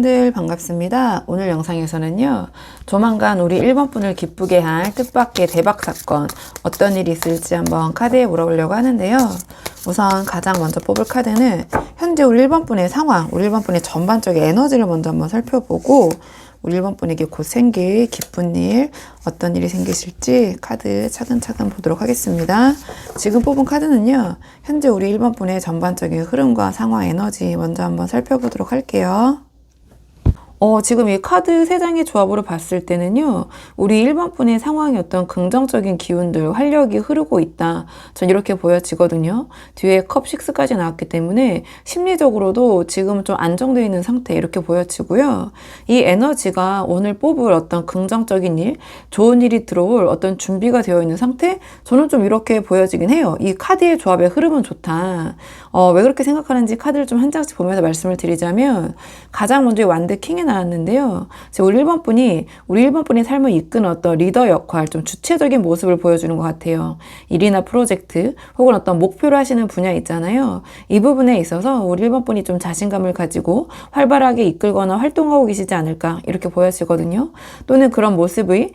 여러분들 반갑습니다. 오늘 영상에서는요, 조만간 우리 1번 분을 기쁘게 할 뜻밖의 대박 사건, 어떤 일이 있을지 한번 카드에 물어보려고 하는데요. 우선 가장 먼저 뽑을 카드는 현재 우리 1번 분의 상황, 우리 1번 분의 전반적인 에너지를 먼저 한번 살펴보고, 우리 1번 분에게 곧 생길 기쁜 일, 어떤 일이 생기실지 카드 차근차근 보도록 하겠습니다. 지금 뽑은 카드는요, 현재 우리 1번 분의 전반적인 흐름과 상황, 에너지 먼저 한번 살펴보도록 할게요. 지금 이 카드 3장의 조합으로 봤을 때는요, 우리 1번 분의 상황이 어떤 긍정적인 기운들, 활력이 흐르고 있다. 전 이렇게 보여지거든요. 뒤에 컵 6까지 나왔기 때문에 심리적으로도 지금 좀 안정되어 있는 상태 이렇게 보여지고요. 이 에너지가 오늘 뽑을 어떤 긍정적인 일, 좋은 일이 들어올 어떤 준비가 되어 있는 상태? 저는 좀 이렇게 보여지긴 해요. 이 카드의 조합의 흐름은 좋다. 왜 그렇게 생각하는지 카드를 좀 한 장씩 보면서 말씀을 드리자면, 가장 먼저 이 완드 킹에 나왔는데요. 우리 1번 분이 삶을 이끄는 어떤 리더 역할, 좀 주체적인 모습을 보여주는 것 같아요. 일이나 프로젝트, 혹은 어떤 목표를 하시는 분야 있잖아요. 이 부분에 있어서 우리 1번 분이 좀 자신감을 가지고 활발하게 이끌거나 활동하고 계시지 않을까, 이렇게 보여지거든요. 또는 그런 모습이,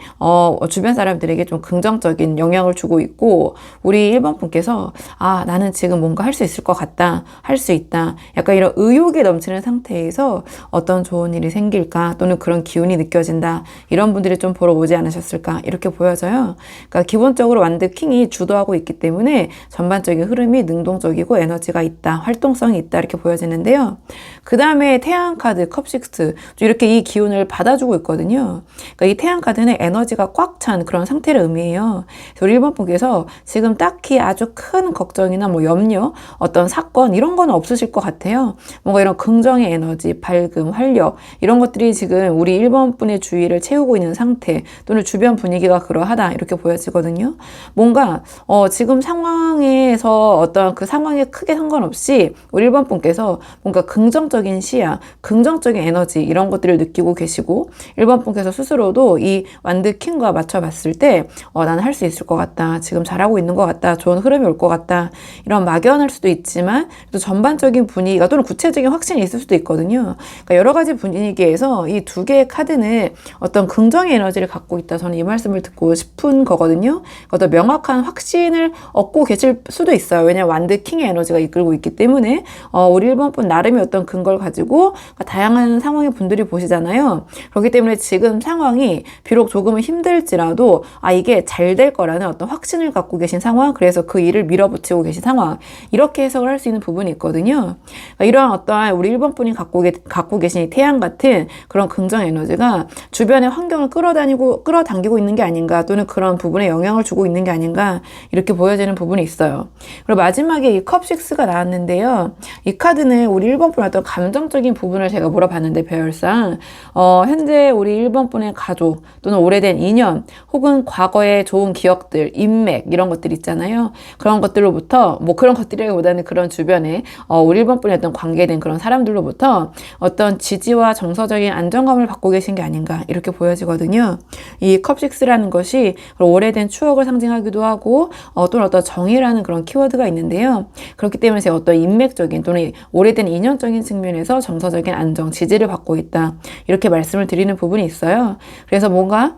주변 사람들에게 좀 긍정적인 영향을 주고 있고, 우리 1번 분께서, 나는 지금 뭔가 할 수 있을 것 같다, 할 수 있다, 약간 이런 의욕이 넘치는 상태에서 어떤 좋은 일이 생길까, 또는 그런 기운이 느껴진다, 이런 분들이 좀 보러 오지 않으셨을까, 이렇게 보여져요. 그러니까 기본적으로 완드 킹이 주도하고 있기 때문에 전반적인 흐름이 능동적이고 에너지가 있다, 활동성이 있다, 이렇게 보여지는데요. 그 다음에 태양 카드 컵 6, 이렇게 이 기운을 받아주고 있거든요. 그러니까 이 태양 카드는 에너지가 꽉 찬 그런 상태를 의미해요. 그래서 우리 1번 분께서 지금 딱히 아주 큰 걱정이나 뭐 염려, 어떤 사건 이런 건 없으실 것 같아요. 뭔가 이런 긍정의 에너지, 밝음, 활력 이런 것들이 지금 우리 1번 분의 주위를 채우고 있는 상태, 또는 주변 분위기가 그러하다, 이렇게 보여지거든요. 뭔가 지금 상황에서 어떤 그 상황에 크게 상관없이 우리 1번 분께서 뭔가 긍정적인 시야, 긍정적인 에너지 이런 것들을 느끼고 계시고, 1번 분께서 스스로도 이 완드 킹과 맞춰봤을 때 나는 할 수 있을 것 같다, 지금 잘하고 있는 것 같다, 좋은 흐름이 올 것 같다, 이런 막연할 수도 있지만 또 전반적인 분위기가, 또는 구체적인 확신이 있을 수도 있거든요. 그러니까 여러 가지 분위기에서 이 두 개의 카드는 어떤 긍정의 에너지를 갖고 있다, 저는 이 말씀을 듣고 싶은 거거든요. 어떤 명확한 확신을 얻고 계실 수도 있어요. 왜냐하면 완드 킹의 에너지가 이끌고 있기 때문에 우리 1번 분 나름의 어떤 근거를 가지고 다양한 상황의 분들이 보시잖아요. 그렇기 때문에 지금 상황이 비록 조금은 힘들지라도 이게 잘 될 거라는 어떤 확신을 갖고 계신 상황, 그래서 그 일을 밀어붙이고 계신 상황, 이렇게 해석을 할 수 있는 부분이 있거든요. 그러니까 이러한 어떠한 우리 1번 분이 갖고 계신 이 태양 같은 그런 긍정 에너지가 주변의 환경을 끌어당기고 있는 게 아닌가, 또는 그런 부분에 영향을 주고 있는 게 아닌가, 이렇게 보여지는 부분이 있어요. 그리고 마지막에 이 컵 6가 나왔는데요. 이 카드는 우리 1번 분의 어떤 감정적인 부분을 제가 물어봤는데, 배열상 현재 우리 1번 분의 가족, 또는 오래된 인연, 혹은 과거의 좋은 기억들, 인맥 이런 것들 있잖아요. 그런 것들로부터, 뭐 그런 것들이라기보다는 그런 주변에 우리 1번 분의 어떤 관계된 그런 사람들로부터 어떤 지지와 정서적인 안정감을 받고 계신 게 아닌가, 이렇게 보여지거든요. 이 컵 6라는 것이 오래된 추억을 상징하기도 하고, 또는 어떤 정의라는 그런 키워드가 있는데요. 그렇기 때문에 제가 어떤 인맥적인 또는 오래된 인연적인 측면에서 정서적인 안정, 지지를 받고 있다, 이렇게 말씀을 드리는 부분이 있어요. 그래서 뭔가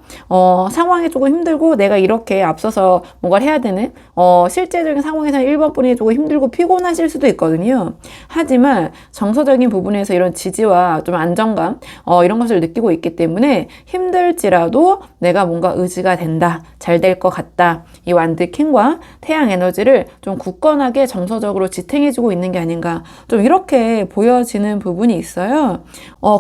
상황이 조금 힘들고 내가 이렇게 앞서서 뭔가를 해야 되는 실제적인 상황에서 1번 분이 조금 힘들고 피곤하실 수도 있거든요. 하지만 정서적인 부분에서 이런 지지와 좀 안정감 이런 것을 느끼고 있기 때문에 힘들지라도 내가 뭔가 의지가 된다, 잘 될 것 같다, 이 완드 킹과 태양 에너지를 좀 굳건하게 정서적으로 지탱해주고 있는 게 아닌가, 좀 이렇게 보여지는 부분이 있어요.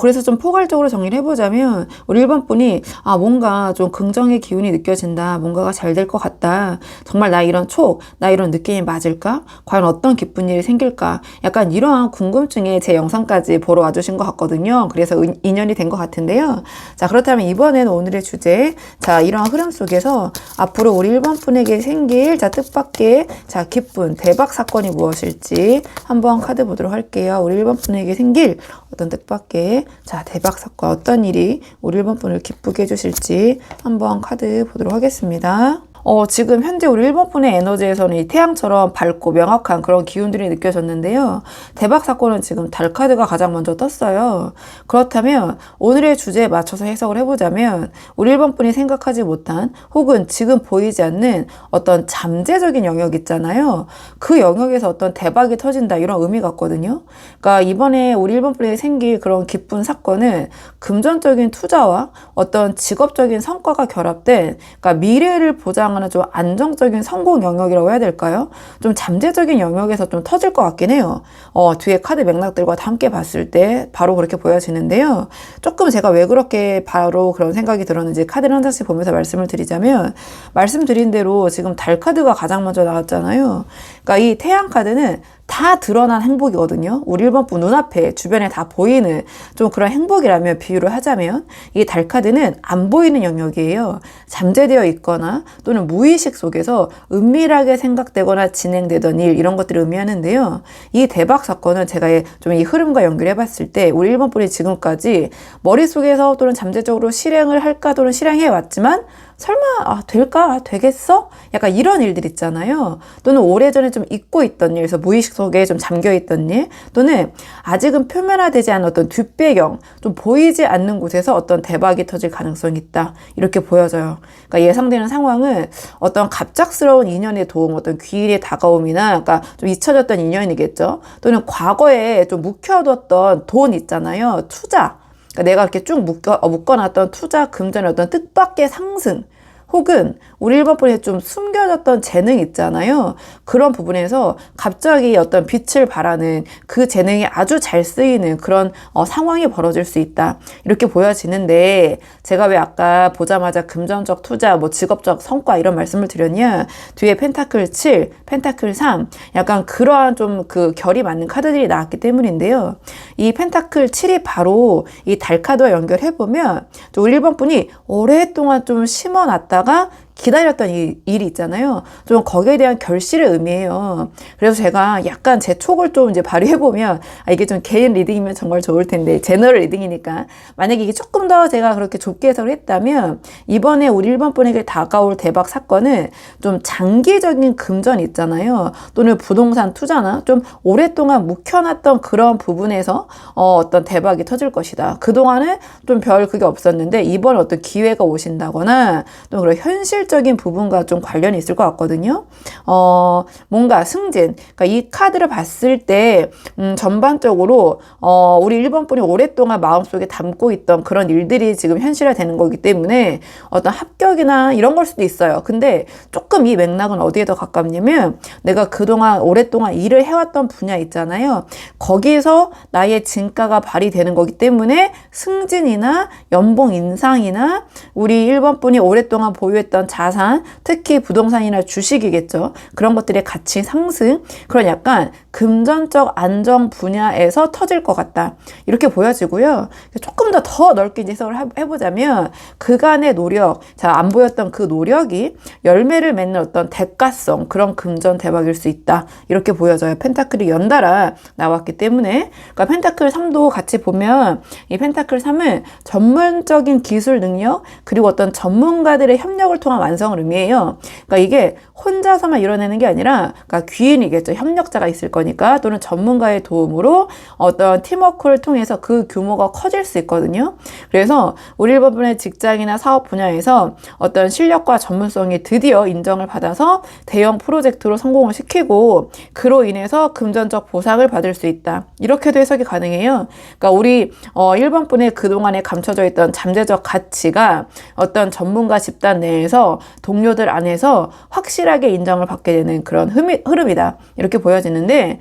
그래서 좀 포괄적으로 정리를 해보자면, 우리 1번 분이 뭔가 좀 긍정의 기운이 느껴진다, 뭔가가 잘 될 것 같다, 정말 나 이런 느낌이 맞을까, 과연 어떤 기쁜 일이 생길까, 약간 이러한 궁금증에 제 영상까지 보러 와주신 것 같거든요. 그래서 인연이 된 것 같은데요. 자, 그렇다면 이번에는 오늘의 주제, 이러한 흐름 속에서 앞으로 우리 1번 분에게 생길 뜻밖의 기쁜 대박 사건이 무엇일지 한번 카드 보도록 할게요. 우리 1번 분에게 생길 어떤 뜻밖의 대박 사건, 어떤 일이 우리 1번 분을 기쁘게 해주실지 한번 카드 보도록 하겠습니다. 지금 현재 우리 1번분의 에너지에서는 이 태양처럼 밝고 명확한 그런 기운들이 느껴졌는데요. 대박 사건은 지금 달 카드가 가장 먼저 떴어요. 그렇다면 오늘의 주제에 맞춰서 해석을 해보자면 우리 1번분이 생각하지 못한 혹은 지금 보이지 않는 어떤 잠재적인 영역 있잖아요. 그 영역에서 어떤 대박이 터진다 이런 의미 같거든요. 그러니까 이번에 우리 1번분에게 생길 그런 기쁜 사건은 금전적인 투자와 어떤 직업적인 성과가 결합된 그러니까 미래를 보장하는 좀 안정적인 성공 영역이라고 해야 될까요? 좀 잠재적인 영역에서 좀 터질 것 같긴 해요. 뒤에 카드 맥락들과 다 함께 봤을 때 바로 그렇게 보여지는데요. 조금 제가 왜 그렇게 바로 그런 생각이 들었는지 카드를 한 장씩 보면서 말씀을 드리자면 말씀드린 대로 지금 달 카드가 가장 먼저 나왔잖아요. 그러니까 이 태양 카드는 다 드러난 행복이거든요. 우리 1번분 눈앞에 주변에 다 보이는 좀 그런 행복이라면 비유를 하자면 이 달 카드는 안 보이는 영역이에요. 잠재되어 있거나 또는 무의식 속에서 은밀하게 생각되거나 진행되던 일 이런 것들을 의미하는데요. 이 대박 사건은 제가 좀 이 흐름과 연결해 봤을 때 우리 1번분이 지금까지 머릿속에서 또는 잠재적으로 실행을 할까 또는 실행해 왔지만 설마 될까? 되겠어? 약간 이런 일들 있잖아요. 또는 오래전에 좀 잊고 있던 일, 그래서 무의식 속에 좀 잠겨있던 일, 또는 아직은 표면화되지 않은 어떤 뒷배경, 좀 보이지 않는 곳에서 어떤 대박이 터질 가능성이 있다. 이렇게 보여져요. 그러니까 예상되는 상황은 어떤 갑작스러운 인연의 도움, 어떤 귀인의 다가옴이나 그러니까 좀 잊혀졌던 인연이겠죠. 또는 과거에 좀 묵혀뒀던 돈 있잖아요. 투자. 그러니까 내가 이렇게 쭉 묶어놨던 투자 금전의 어떤 뜻밖의 상승 혹은 우리 1번분이 좀 숨겨졌던 재능 있잖아요. 그런 부분에서 갑자기 어떤 빛을 발하는 그 재능이 아주 잘 쓰이는 그런 상황이 벌어질 수 있다. 이렇게 보여지는데 제가 왜 아까 보자마자 금전적 투자, 뭐 직업적 성과 이런 말씀을 드렸냐? 뒤에 펜타클 7, 펜타클 3 약간 그러한 좀 그 결이 맞는 카드들이 나왔기 때문인데요. 이 펜타클 7이 바로 이 달 카드와 연결해보면 우리 1번분이 오랫동안 좀 심어놨다가 기다렸던 일이 있잖아요. 좀 거기에 대한 결실을 의미해요. 그래서 제가 약간 제 촉을 좀 이제 발휘해보면 이게 좀 개인 리딩이면 정말 좋을 텐데 제너럴 리딩이니까 만약에 이게 조금 더 제가 그렇게 좁게 해석을 했다면 이번에 우리 1번분에게 다가올 대박 사건은 좀 장기적인 금전 있잖아요. 또는 부동산 투자나 좀 오랫동안 묵혀놨던 그런 부분에서 어떤 대박이 터질 것이다. 그동안은 좀 별 그게 없었는데 이번 어떤 기회가 오신다거나 또 그런 현실적인 부분과 좀 관련이 있을 것 같거든요. 뭔가 승진. 그러니까 이 카드를 봤을 때 전반적으로 우리 1번분이 오랫동안 마음속에 담고 있던 그런 일들이 지금 현실화되는 거기 때문에 어떤 합격이나 이런 걸 수도 있어요. 근데 조금 이 맥락은 어디에 더 가깝냐면 내가 그동안 오랫동안 일을 해왔던 분야 있잖아요. 거기서 나의 진가가 발휘되는 거기 때문에 승진이나 연봉 인상이나 우리 1번분이 오랫동안 보유했던 자산, 특히 부동산이나 주식이겠죠. 그런 것들의 가치 상승, 그런 약간 금전적 안정 분야에서 터질 것 같다. 이렇게 보여지고요. 조금 더 넓게 해석을 해보자면 그간의 노력, 안 보였던 그 노력이 열매를 맺는 어떤 대가성, 그런 금전 대박일 수 있다. 이렇게 보여져요. 펜타클이 연달아 나왔기 때문에. 그러니까 펜타클 3도 같이 보면 이 펜타클 3은 전문적인 기술 능력, 그리고 어떤 전문가들의 협력을 통한 완성을 의미해요. 그러니까 이게 혼자서만 이뤄내는 게 아니라 그러니까 귀인이겠죠. 협력자가 있을 거니까 또는 전문가의 도움으로 어떤 팀워크를 통해서 그 규모가 커질 수 있거든요. 그래서 우리 1번분의 직장이나 사업 분야에서 어떤 실력과 전문성이 드디어 인정을 받아서 대형 프로젝트로 성공을 시키고 그로 인해서 금전적 보상을 받을 수 있다. 이렇게도 해석이 가능해요. 그러니까 우리 1번분의 그동안에 감춰져 있던 잠재적 가치가 어떤 전문가 집단 내에서 동료들 안에서 확실하게 인정을 받게 되는 그런 흐름이다. 이렇게 보여지는데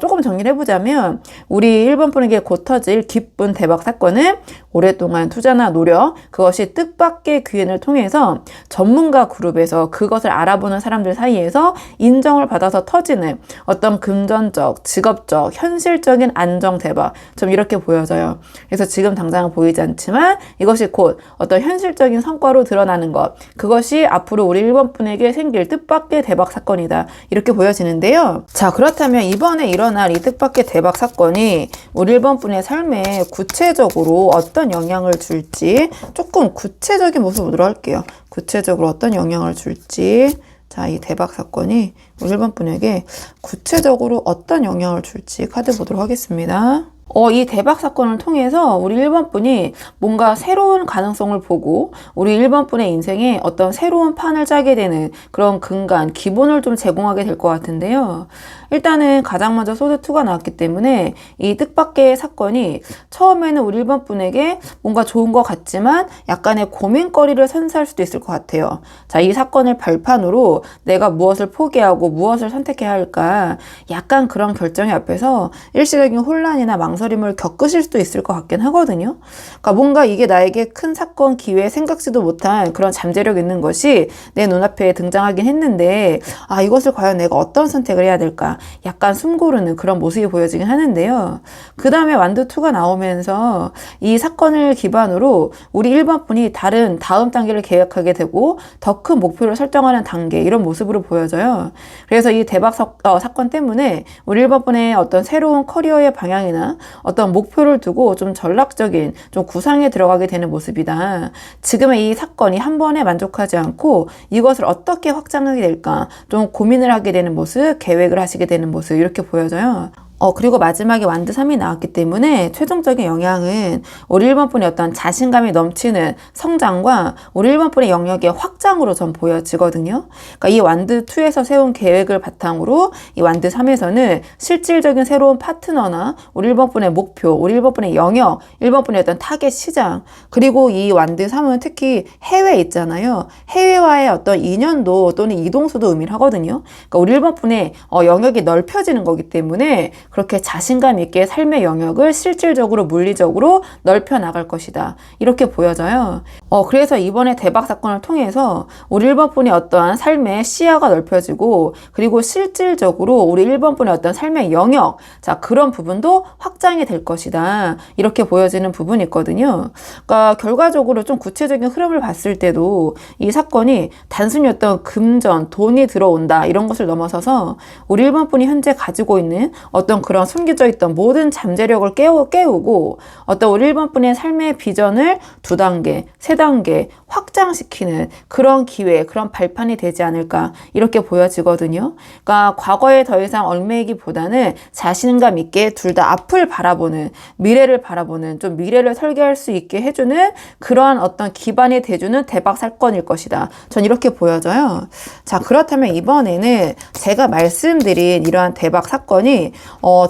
조금 정리를 해보자면 우리 1번분에게 곧 터질 기쁜 대박 사건은 오랫동안 투자나 노력, 그것이 뜻밖의 기회를 통해서 전문가 그룹에서 그것을 알아보는 사람들 사이에서 인정을 받아서 터지는 어떤 금전적, 직업적, 현실적인 안정 대박, 좀 이렇게 보여져요. 그래서 지금 당장은 보이지 않지만 이것이 곧 어떤 현실적인 성과로 드러나는 것, 그것이 앞으로 우리 1번분에게 생길 뜻밖의 대박 사건이다. 이렇게 보여지는데요. 자, 그렇다면 이번에 일어날 이 뜻밖의 대박 사건이 우리 1번분의 삶에 구체적으로 어떤 영향을 줄지 조금 구체적인 모습으로 할게요. 구체적으로 어떤 영향을 줄지, 자, 이 대박 사건이 우리 1번 분에게 구체적으로 어떤 영향을 줄지 카드 보도록 하겠습니다. 이 대박 사건을 통해서 우리 1번 분이 뭔가 새로운 가능성을 보고 우리 1번 분의 인생에 어떤 새로운 판을 짜게 되는 그런 근간, 기본을 좀 제공하게 될 것 같은데요. 일단은 가장 먼저 소드2가 나왔기 때문에 이 뜻밖의 사건이 처음에는 우리 1번 분에게 뭔가 좋은 것 같지만 약간의 고민거리를 선사할 수도 있을 것 같아요. 자, 이 사건을 발판으로 내가 무엇을 포기하고 무엇을 선택해야 할까, 약간 그런 결정의 앞에서 일시적인 혼란이나 망설임을 겪으실 수도 있을 것 같긴 하거든요. 그러니까 뭔가 이게 나에게 큰 사건, 기회, 생각지도 못한 그런 잠재력 있는 것이 내 눈앞에 등장하긴 했는데, 아, 이것을 과연 내가 어떤 선택을 해야 될까, 약간 숨고르는 그런 모습이 보여지긴 하는데요. 그 다음에 완드2가 나오면서 이 사건을 기반으로 우리 1번 분이 다음 단계를 계획하게 되고 더 큰 목표를 설정하는 단계, 이런 모습으로 보여져요. 그래서 이 대박 사건 때문에 우리 1번 분의 어떤 새로운 커리어의 방향이나 어떤 목표를 두고 좀 전략적인, 좀 구상에 들어가게 되는 모습이다. 지금의 이 사건이 한 번에 만족하지 않고 이것을 어떻게 확장하게 될까, 좀 고민을 하게 되는 모습, 계획을 하시게 되는 모습, 이렇게 보여져요. 그리고 마지막에 완드 3이 나왔기 때문에 최종적인 영향은 우리 1번 분의 어떤 자신감이 넘치는 성장과 우리 1번 분의 영역의 확장으로 전 보여지거든요. 그러니까 이 완드 2에서 세운 계획을 바탕으로 이 완드 3에서는 실질적인 새로운 파트너나 우리 1번 분의 목표, 우리 1번 분의 영역, 1번 분의 어떤 타겟 시장, 그리고 이 완드 3은 특히 해외에 있잖아요. 해외와의 어떤 인연도 또는 이동수도 의미를 하거든요. 그러니까 우리 1번 분의 영역이 넓혀지는 거기 때문에 그렇게 자신감 있게 삶의 영역을 실질적으로, 물리적으로 넓혀 나갈 것이다, 이렇게 보여져요. 그래서 이번에 대박 사건을 통해서 우리 1번 분의 어떠한 삶의 시야가 넓혀지고, 그리고 실질적으로 우리 1번 분의 어떤 삶의 영역, 자, 그런 부분도 확장이 될 것이다, 이렇게 보여지는 부분이 있거든요. 그러니까 결과적으로 좀 구체적인 흐름을 봤을 때도 이 사건이 단순히 어떤 금전, 돈이 들어온다, 이런 것을 넘어서서 우리 1번 분이 현재 가지고 있는 어떤 그런 숨겨져 있던 모든 잠재력을 깨우고 어떤 우리 1번 분의 삶의 비전을 2단계, 3단계 확장시키는 그런 기회, 그런 발판이 되지 않을까, 이렇게 보여지거든요. 그러니까 과거에 더 이상 얽매이기보다는 자신감 있게 둘 다 앞을 바라보는, 미래를 바라보는, 좀 미래를 설계할 수 있게 해주는 그러한 어떤 기반이 돼주는 대박 사건일 것이다, 전 이렇게 보여져요. 자, 그렇다면 이번에는 제가 말씀드린 이러한 대박 사건이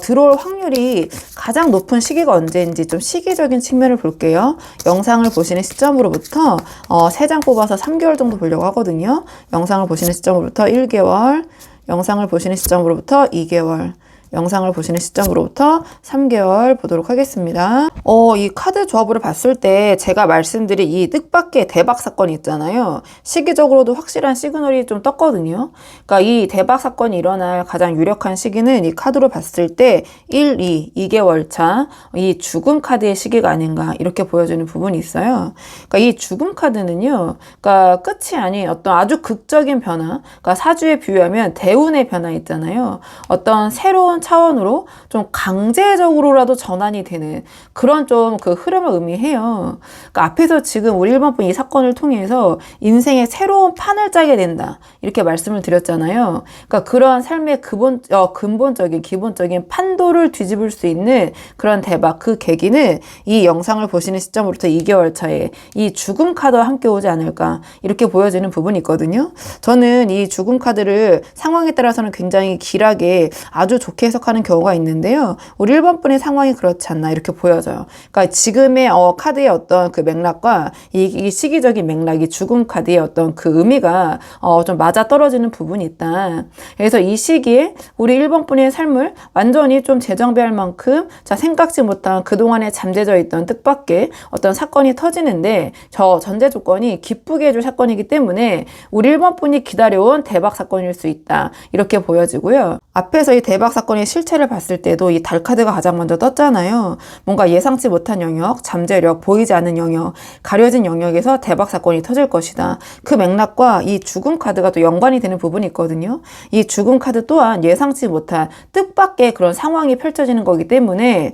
들어올 확률이 가장 높은 시기가 언제인지 좀 시기적인 측면을 볼게요. 영상을 보시는 시점으로부터 3장 뽑아서 3개월 정도 보려고 하거든요. 영상을 보시는 시점으로부터 1개월, 영상을 보시는 시점으로부터 2개월, 영상을 보시는 시점으로부터 3개월 보도록 하겠습니다. 이 카드 조합으로 봤을 때 제가 말씀드린 이 뜻밖의 대박 사건이 있잖아요. 시기적으로도 확실한 시그널이 좀 떴거든요. 그러니까 이 대박 사건이 일어날 가장 유력한 시기는 이 카드로 봤을 때 1, 2개월 차, 이 죽음 카드의 시기가 아닌가, 이렇게 보여지는 부분이 있어요. 그러니까 이 죽음 카드는요, 그러니까 끝이 아닌 어떤 아주 극적인 변화, 그러니까 사주에 비유하면 대운의 변화 있잖아요. 어떤 새로운 차원으로 좀 강제적으로라도 전환이 되는 그런 좀 그 흐름을 의미해요. 그러니까 앞에서 지금 우리 1번 분 이 사건을 통해서 인생의 새로운 판을 짜게 된다, 이렇게 말씀을 드렸잖아요. 그러니까 그러한 삶의 근본적인, 기본적인 판도를 뒤집을 수 있는 그런 대박, 그 계기는 이 영상을 보시는 시점으로부터 2개월 차에 이 죽음 카드와 함께 오지 않을까, 이렇게 보여지는 부분이 있거든요. 저는 이 죽음 카드를 상황에 따라서는 굉장히 길하게 아주 좋게 해석하는 경우가 있는데요. 우리 1번 분의 상황이 그렇지 않나, 이렇게 보여져요. 그러니까 지금의 카드의 어떤 그 맥락과 이 시기적인 맥락이 죽음 카드의 어떤 그 의미가 좀 맞아 떨어지는 부분이 있다. 그래서 이 시기에 우리 1번 분의 삶을 완전히 좀 재정비할 만큼, 자, 생각지 못한 그동안에 잠재져 있던 뜻밖의 어떤 사건이 터지는데, 저 전제 조건이 기쁘게 해줄 사건이기 때문에 우리 1번 분이 기다려온 대박 사건일 수 있다, 이렇게 보여지고요. 앞에서 이 대박 사건의 실체를 봤을 때도 이 달 카드가 가장 먼저 떴잖아요. 뭔가 예상치 못한 영역, 잠재력, 보이지 않는 영역, 가려진 영역에서 대박 사건이 터질 것이다. 그 맥락과 이 죽음 카드가 또 연관이 되는 부분이 있거든요. 이 죽음 카드 또한 예상치 못한 뜻밖의 그런 상황이 펼쳐지는 거기 때문에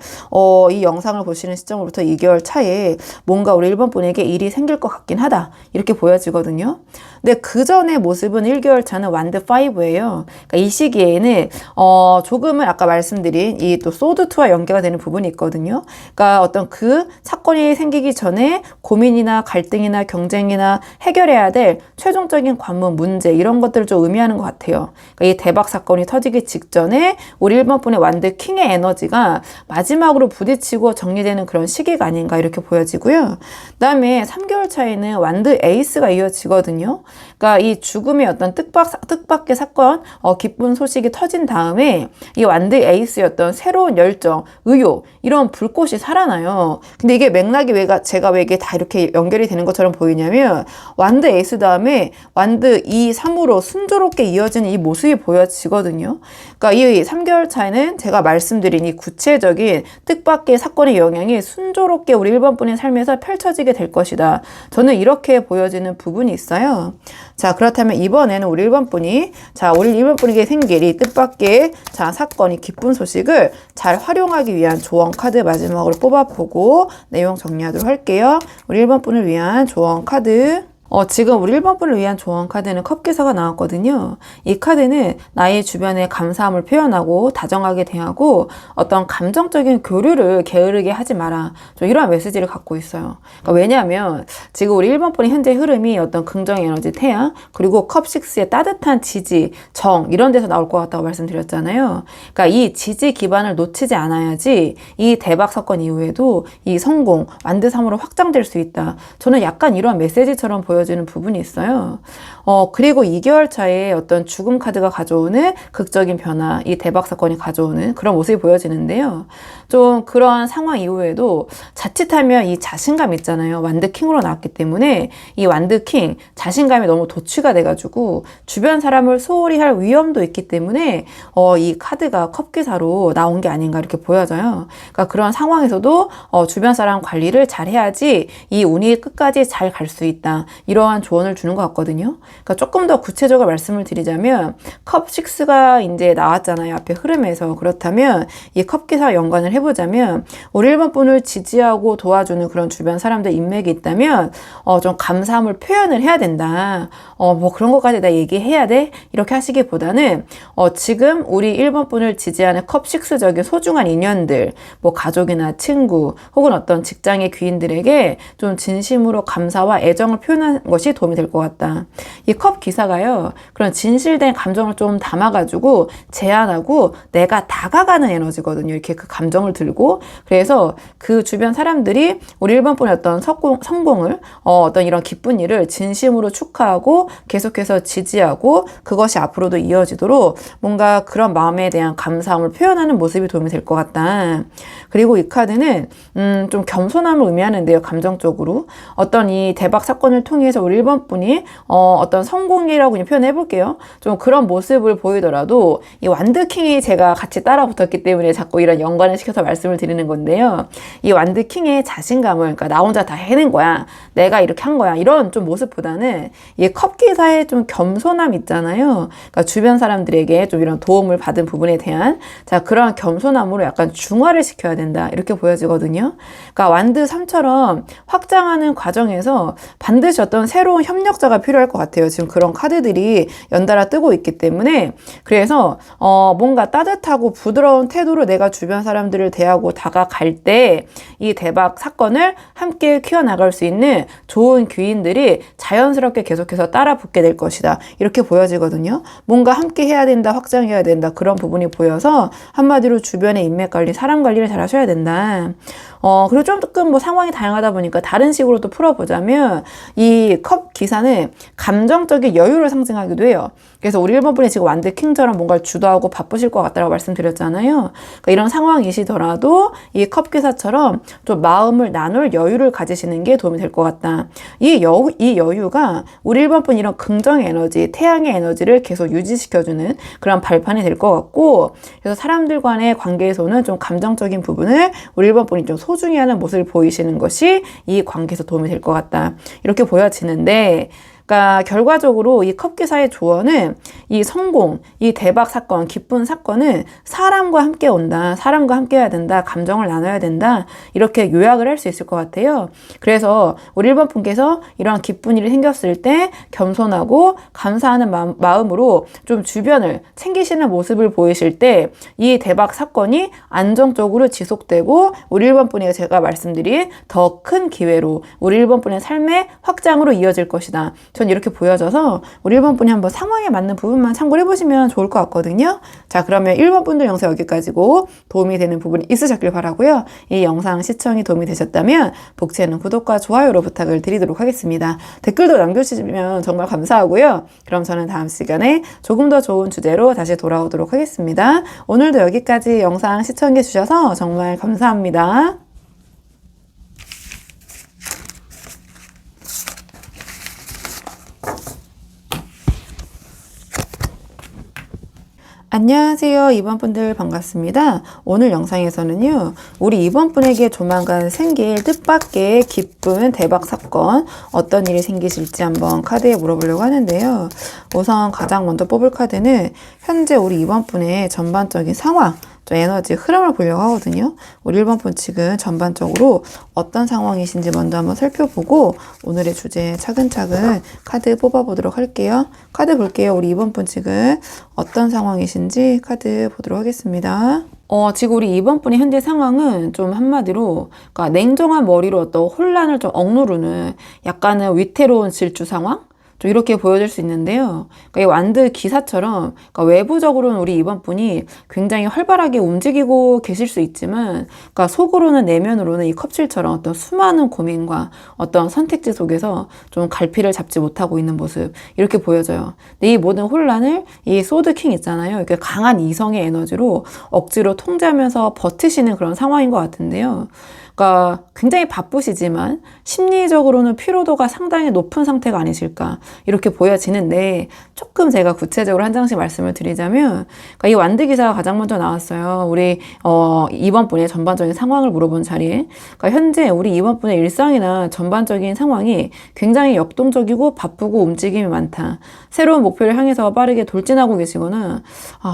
이 영상을 보시는 시점으로부터 2개월 차에 뭔가 우리 1번 분에게 일이 생길 것 같긴 하다. 이렇게 보여지거든요. 근데 그 전의 모습은 1개월 차는 완드 5예요. 그러니까 이 시기에는 조금은 아까 말씀드린 이 또 소드2와 연계가 되는 부분이 있거든요. 그러니까 어떤 그 사건이 생기기 전에 고민이나 갈등이나 경쟁이나 해결해야 될 최종적인 관문, 문제 이런 것들을 좀 의미하는 것 같아요. 그러니까 이 대박 사건이 터지기 직전에 우리 1번 분의 완드 킹의 에너지가 마지막으로 부딪히고 정리되는 그런 시기가 아닌가 이렇게 보여지고요. 그다음에 3개월 차에는 완드 에이스가 이어지거든요. 그러니까 이 죽음의 어떤 뜻밖의 사건, 기쁜 소식이 터진 다음에 이 완드 에이스였던 새로운 열정, 의욕 이런 불꽃이 살아나요. 근데 이게 맥락이 제가 왜 이게 다 이렇게 연결이 되는 것처럼 보이냐면 완드 에이스 다음에 완드 2, 3으로 순조롭게 이어지는 이 모습이 보여지거든요. 그러니까 이 3개월 차에는 제가 말씀드린 이 구체적인 뜻밖의 사건의 영향이 순조롭게 우리 1번 분의 삶에서 펼쳐지게 될 것이다. 저는 이렇게 보여지는 부분이 있어요. 자, 그렇다면 이번에는 우리 1번 분이 우리 1번 분에게 생길 이 뜻밖의 사건이 기쁜 소식을 잘 활용하기 위한 조언 카드 마지막으로 뽑아보고 내용 정리하도록 할게요. 우리 1번 분을 위한 조언 카드. 지금 우리 1번 분을 위한 조언 카드는 컵기사가 나왔거든요. 이 카드는 나의 주변에 감사함을 표현하고 다정하게 대하고 어떤 감정적인 교류를 게으르게 하지 마라. 좀 이러한 메시지를 갖고 있어요. 그러니까 왜냐하면 지금 우리 1번 분의 현재 흐름이 어떤 긍정 에너지 태양 그리고 컵6의 따뜻한 지지, 정 이런 데서 나올 것 같다고 말씀드렸잖아요. 그러니까 이 지지 기반을 놓치지 않아야지 이 대박 사건 이후에도 이 성공, 완드 3으로 확장될 수 있다. 저는 약간 이러한 메시지처럼 보여지는 부분이 있어요. 그리고 2개월 차에 어떤 죽음 카드가 가져오는 극적인 변화, 이 대박 사건이 가져오는 그런 모습이 보여지는데요. 좀 그러한 상황 이후에도 자칫하면 이 자신감 있잖아요. 완드 킹으로 나왔기 때문에 이 완드 킹 자신감이 너무 도취가 돼가지고 주변 사람을 소홀히 할 위험도 있기 때문에 이 카드가 컵기사로 나온 게 아닌가 이렇게 보여져요. 그러니까 그런 상황에서도 주변 사람 관리를 잘 해야지 이 운이 끝까지 잘 갈 수 있다. 이러한 조언을 주는 것 같거든요. 그러니까 조금 더 구체적으로 말씀을 드리자면 컵6가 이제 나왔잖아요. 앞에 흐름에서. 그렇다면 이 컵기사 연관을 해보자면 우리 1번 분을 지지하고 도와주는 그런 주변 사람들 인맥이 있다면 좀 감사함을 표현을 해야 된다. 뭐 그런 것까지 다 얘기해야 돼? 이렇게 하시기보다는 지금 우리 1번 분을 지지하는 컵6적인 소중한 인연들, 뭐 가족이나 친구 혹은 어떤 직장의 귀인들에게 좀 진심으로 감사와 애정을 표현하는 것이 도움이 될 것 같다. 이 컵 기사가요. 그런 진실된 감정을 좀 담아가지고 제안하고 내가 다가가는 에너지거든요. 이렇게 그 감정을 들고 그래서 그 주변 사람들이 우리 1번 분의 어떤 성공을 어떤 이런 기쁜 일을 진심으로 축하하고 계속해서 지지하고 그것이 앞으로도 이어지도록 뭔가 그런 마음에 대한 감사함을 표현하는 모습이 도움이 될 것 같다. 그리고 이 카드는 좀 겸손함을 의미하는데요. 감정적으로 어떤 이 대박 사건을 통해서 우리 1번 분이 어떤 성공이라고 그냥 표현해 볼게요. 좀 그런 모습을 보이더라도 이 완드킹이 제가 같이 따라 붙었기 때문에 자꾸 이런 연관을 시켜서 말씀을 드리는 건데요. 이 완드킹의 자신감을 그러니까 나 혼자 다 해낸 거야. 내가 이렇게 한 거야. 이런 좀 모습보다는 이 컵기사의 좀 겸손함 있잖아요. 그러니까 주변 사람들에게 좀 이런 도움을 받은 부분에 대한 그러한 겸손함으로 약간 중화를 시켜야 된다. 이렇게 보여지거든요. 그러니까 완드 3처럼 확장하는 과정에서 반드시 어떤 새로운 협력자가 필요할 것 같아요. 지금 그런 카드들이 연달아 뜨고 있기 때문에 그래서 뭔가 따뜻하고 부드러운 태도로 내가 주변 사람들을 대하고 다가갈 때 이 대박 사건을 함께 키워나갈 수 있는 좋은 귀인들이 자연스럽게 계속해서 따라 붙게 될 것이다. 이렇게 보여지거든요. 뭔가 함께 해야 된다, 확장해야 된다 그런 부분이 보여서 한마디로 주변의 인맥 관리, 사람 관리를 잘 하셔야 된다. 그리고 조금 뭐 상황이 다양하다 보니까 다른 식으로 또 풀어보자면 이 컵 기사는 감정적인 여유를 상징하기도 해요. 그래서 우리 1번 분이 지금 완드 킹처럼 뭔가를 주도하고 바쁘실 것 같다고 말씀드렸잖아요. 그러니까 이런 상황이시더라도 이 컵 기사처럼 좀 마음을 나눌 여유를 가지시는 게 도움이 될 것 같다. 이 여유가 우리 1번 분 이런 긍정의 에너지, 태양의 에너지를 계속 유지시켜주는 그런 발판이 될 것 같고, 그래서 사람들 간의 관계에서는 좀 감정적인 부분을 우리 1번 분이 좀 소중히 하는 모습을 보이시는 것이 이 관계에서 도움이 될 것 같다. 이렇게 보여지는데, 그러니까 결과적으로 이 컵기사의 조언은 이 성공, 이 대박 사건, 기쁜 사건은 사람과 함께 온다. 사람과 함께 해야 된다. 감정을 나눠야 된다. 이렇게 요약을 할 수 있을 것 같아요. 그래서 우리 1번 분께서 이러한 기쁜 일이 생겼을 때 겸손하고 감사하는 마음으로 좀 주변을 챙기시는 모습을 보이실 때 이 대박 사건이 안정적으로 지속되고 우리 1번 분이 제가 말씀드린 더 큰 기회로 우리 1번 분의 삶의 확장으로 이어질 것이다. 전 이렇게 보여져서 우리 1번 분이 한번 상황에 맞는 부분만 참고를 해보시면 좋을 것 같거든요. 자, 그러면 1번 분들 영상 여기까지고 도움이 되는 부분이 있으셨길 바라고요. 이 영상 시청이 도움이 되셨다면 복채는 구독과 좋아요로 부탁을 드리도록 하겠습니다. 댓글도 남겨주시면 정말 감사하고요. 그럼 저는 다음 시간에 조금 더 좋은 주제로 다시 돌아오도록 하겠습니다. 오늘도 여기까지 영상 시청해 주셔서 정말 감사합니다. 안녕하세요. 2번 분들 반갑습니다. 오늘 영상에서는요, 우리 2번 분에게 조만간 생길 뜻밖의 기쁜 대박 사건, 어떤 일이 생기실지 한번 카드에 물어보려고 하는데요. 우선 가장 먼저 뽑을 카드는 현재 우리 2번 분의 전반적인 상황, 좀 에너지 흐름을 보려고 하거든요. 우리 1번 분 지금 전반적으로 어떤 상황이신지 먼저 한번 살펴보고 오늘의 주제 차근차근 카드 뽑아보도록 할게요. 카드 볼게요. 우리 2번 분 지금 어떤 상황이신지 카드 보도록 하겠습니다. 지금 우리 2번 분의 현재 상황은 좀 한마디로, 그러니까 냉정한 머리로 어떤 혼란을 좀 억누르는 약간은 위태로운 질주 상황? 좀 이렇게 보여질 수 있는데요. 그러니까 이 완드 기사처럼, 그러니까 외부적으로는 우리 2번 분이 굉장히 활발하게 움직이고 계실 수 있지만, 그러니까 속으로는, 내면으로는 이 컵칠처럼 어떤 수많은 고민과 어떤 선택지 속에서 좀 갈피를 잡지 못하고 있는 모습, 이렇게 보여져요. 근데 이 모든 혼란을 이 소드킹 있잖아요. 이렇게 강한 이성의 에너지로 억지로 통제하면서 버티시는 그런 상황인 것 같은데요. 그러니까 굉장히 바쁘시지만 심리적으로는 피로도가 상당히 높은 상태가 아니실까 이렇게 보여지는데, 조금 제가 구체적으로 한 장씩 말씀을 드리자면, 그러니까 이 완드 기사가 가장 먼저 나왔어요. 우리 2번 분의 전반적인 상황을 물어본 자리에. 그러니까 현재 우리 2번 분의 일상이나 전반적인 상황이 굉장히 역동적이고 바쁘고 움직임이 많다. 새로운 목표를 향해서 빠르게 돌진하고 계시거나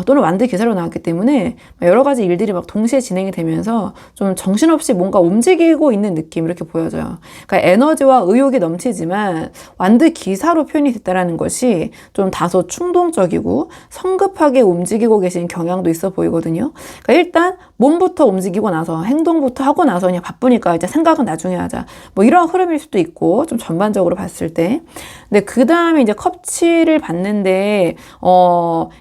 또는 완드 기사로 나왔기 때문에 여러 가지 일들이 막 동시에 진행이 되면서 좀 정신없이 뭔가 움직이고 있는 느낌, 이렇게 보여져요. 그러니까 에너지와 의욕이 넘치지만 완드 기사로 표현이 됐다는 것이 좀 다소 충동적이고 성급하게 움직이고 계신 경향도 있어 보이거든요. 그러니까 일단 몸부터 움직이고 나서 행동부터 하고 나서 그냥 바쁘니까 이제 생각은 나중에 하자, 뭐 이런 흐름일 수도 있고, 좀 전반적으로 봤을 때. 근데 그 다음에 이제 컵치를 봤는데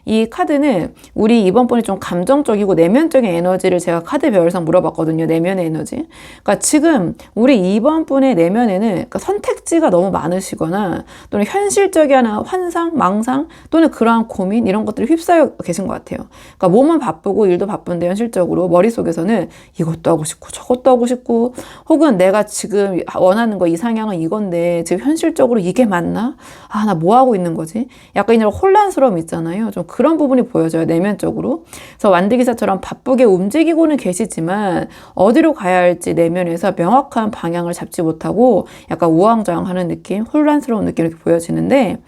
이 카드는 우리 이번 분이 좀 감정적이고 내면적인 에너지를 제가 카드 배열상 물어봤거든요. 내면의 에너지. 그러니까 지금 우리 2번 분의 내면에는, 그러니까 선택지가 너무 많으시거나 또는 현실적인 환상, 망상 또는 그러한 고민, 이런 것들이 휩싸여 계신 것 같아요. 그러니까 몸은 바쁘고 일도 바쁜데 현실적으로 머릿속에서는 이것도 하고 싶고 저것도 하고 싶고, 혹은 내가 지금 원하는 거 이상향은 이건데 지금 현실적으로 이게 맞나? 나 뭐 하고 있는 거지? 약간 이런 혼란스러움 있잖아요. 좀 그런 부분이 보여져요, 내면적으로. 그래서 완드 기사처럼 바쁘게 움직이고는 계시지만 어디로 가야 할지 내면에서 명확한 방향을 잡지 못하고 약간 우왕좌왕하는 느낌, 혼란스러운 느낌, 이렇게 보여지는데,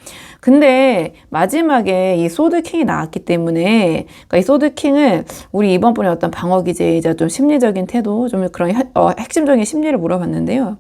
근데 마지막에 이 소드킹이 나왔기 때문에, 그러니까 이 소드킹은 우리 이번 분의 어떤 방어 기제이자 좀 심리적인 태도, 좀 그런 핵심적인 심리를 물어봤는데요.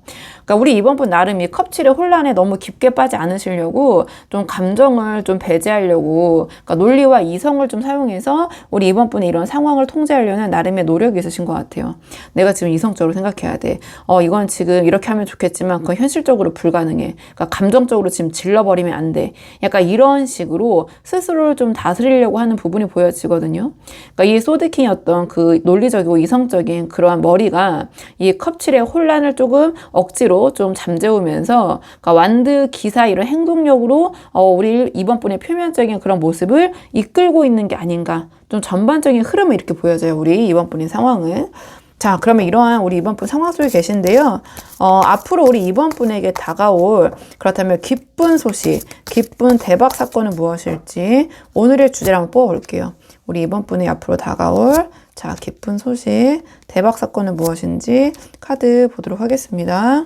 그러니까 우리 이번 분 나름 이 컵칠의 혼란에 너무 깊게 빠지 않으시려고 좀 감정을 좀 배제하려고, 그러니까 논리와 이성을 좀 사용해서 우리 이번 분이 이런 상황을 통제하려는 나름의 노력이 있으신 것 같아요. 내가 지금 이성적으로 생각해야 돼. 이건 지금 이렇게 하면 좋겠지만 그건 현실적으로 불가능해. 그러니까 감정적으로 지금 질러버리면 안 돼. 약간 이런 식으로 스스로를 좀 다스리려고 하는 부분이 보여지거든요. 그러니까 이 소드킹의 어떤 그 논리적이고 이성적인 그러한 머리가 이 컵칠의 혼란을 조금 억지로 좀 잠재우면서, 그러니까 완드 기사 이런 행동력으로 우리 이번 분의 표면적인 그런 모습을 이끌고 있는 게 아닌가. 좀 전반적인 흐름을 이렇게 보여져요. 우리 이번 분의 상황은. 자, 그러면 이러한 우리 이번 분 상황 속에 계신데요. 앞으로 우리 이번 분에게 다가올, 그렇다면 기쁜 소식, 기쁜 대박 사건은 무엇일지 오늘의 주제를 한번 뽑아볼게요. 우리 이번 분이 앞으로 다가올, 자, 기쁜 소식, 대박 사건은 무엇인지 카드 보도록 하겠습니다.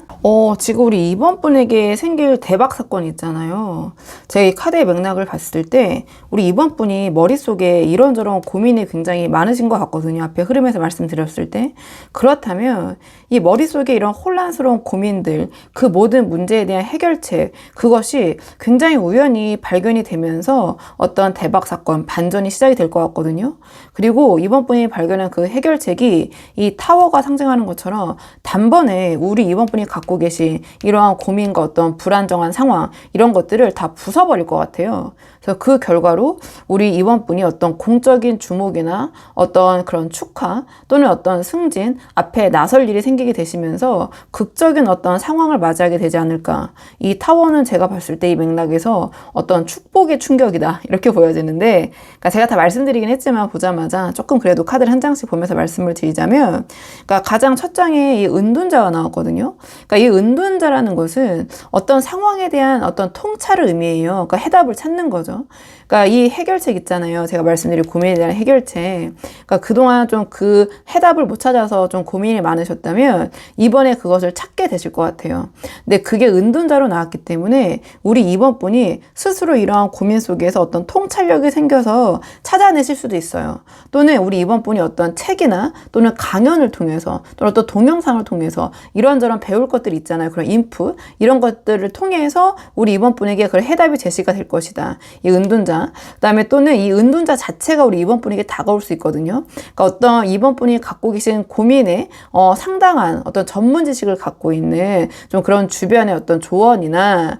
지금 우리 이번 분에게 생길 대박 사건이 있잖아요. 제가 이 카드의 맥락을 봤을 때 우리 이번 분이 머릿속에 이런저런 고민이 굉장히 많으신 것 같거든요. 앞에 흐름에서 말씀드렸을 때. 그렇다면 이 머릿속에 이런 혼란스러운 고민들, 그 모든 문제에 대한 해결책, 그것이 굉장히 우연히 발견이 되면서 어떤 대박 사건, 반전이 시작이 될 것 같거든요. 그리고 이번 분이 발견한 그 해결책이 이 타워가 상징하는 것처럼 단번에 우리 이번 분이 갖고 계신 이러한 고민과 어떤 불안정한 상황, 이런 것들을 다 부숴버릴 것 같아요. 그래서 그 결과로 우리 이번 분이 어떤 공적인 주목이나 어떤 그런 축하 또는 어떤 승진 앞에 나설 일이 생기게 되시면서 극적인 어떤 상황을 맞이하게 되지 않을까. 이 타워는 제가 봤을 때 이 맥락에서 어떤 축복의 충격이다, 이렇게 보여지는데, 그러니까 제가 다 말씀드리긴 했지만 보자마자 조금 그래도 카드를 한 장씩 보면서 말씀을 드리자면, 그러니까 가장 첫 장에 이 은둔자가 나왔거든요. 그러니까 이 은둔자라는 것은 어떤 상황에 대한 어떤 통찰을 의미해요. 그러니까 해답을 찾는 거죠. 그러니까 이 해결책 있잖아요. 제가 말씀드린 고민에 대한 해결책. 그러니까 그동안 좀 그 해답을 못 찾아서 좀 고민이 많으셨다면 이번에 그것을 찾게 되실 것 같아요. 근데 그게 은둔자로 나왔기 때문에 우리 이번 분이 스스로 이러한 고민 속에서 어떤 통찰력이 생겨서 찾아내실 수도 있어요. 또는 우리 이번 분이 어떤 책이나 또는 강연을 통해서 또는 어떤 동영상을 통해서 이런저런 배울 것들이 있잖아요. 그런 인풋, 이런 것들을 통해서 우리 이번 분에게 그 해답이 제시가 될 것이다. 이 은둔자. 그다음에 또는 이 은둔자 자체가 우리 이번 분에게 다가올 수 있거든요. 그러니까 어떤 이번 분이 갖고 계신 고민에 상당한 어떤 전문 지식을 갖고 있는 좀 그런 주변의 어떤 조언이나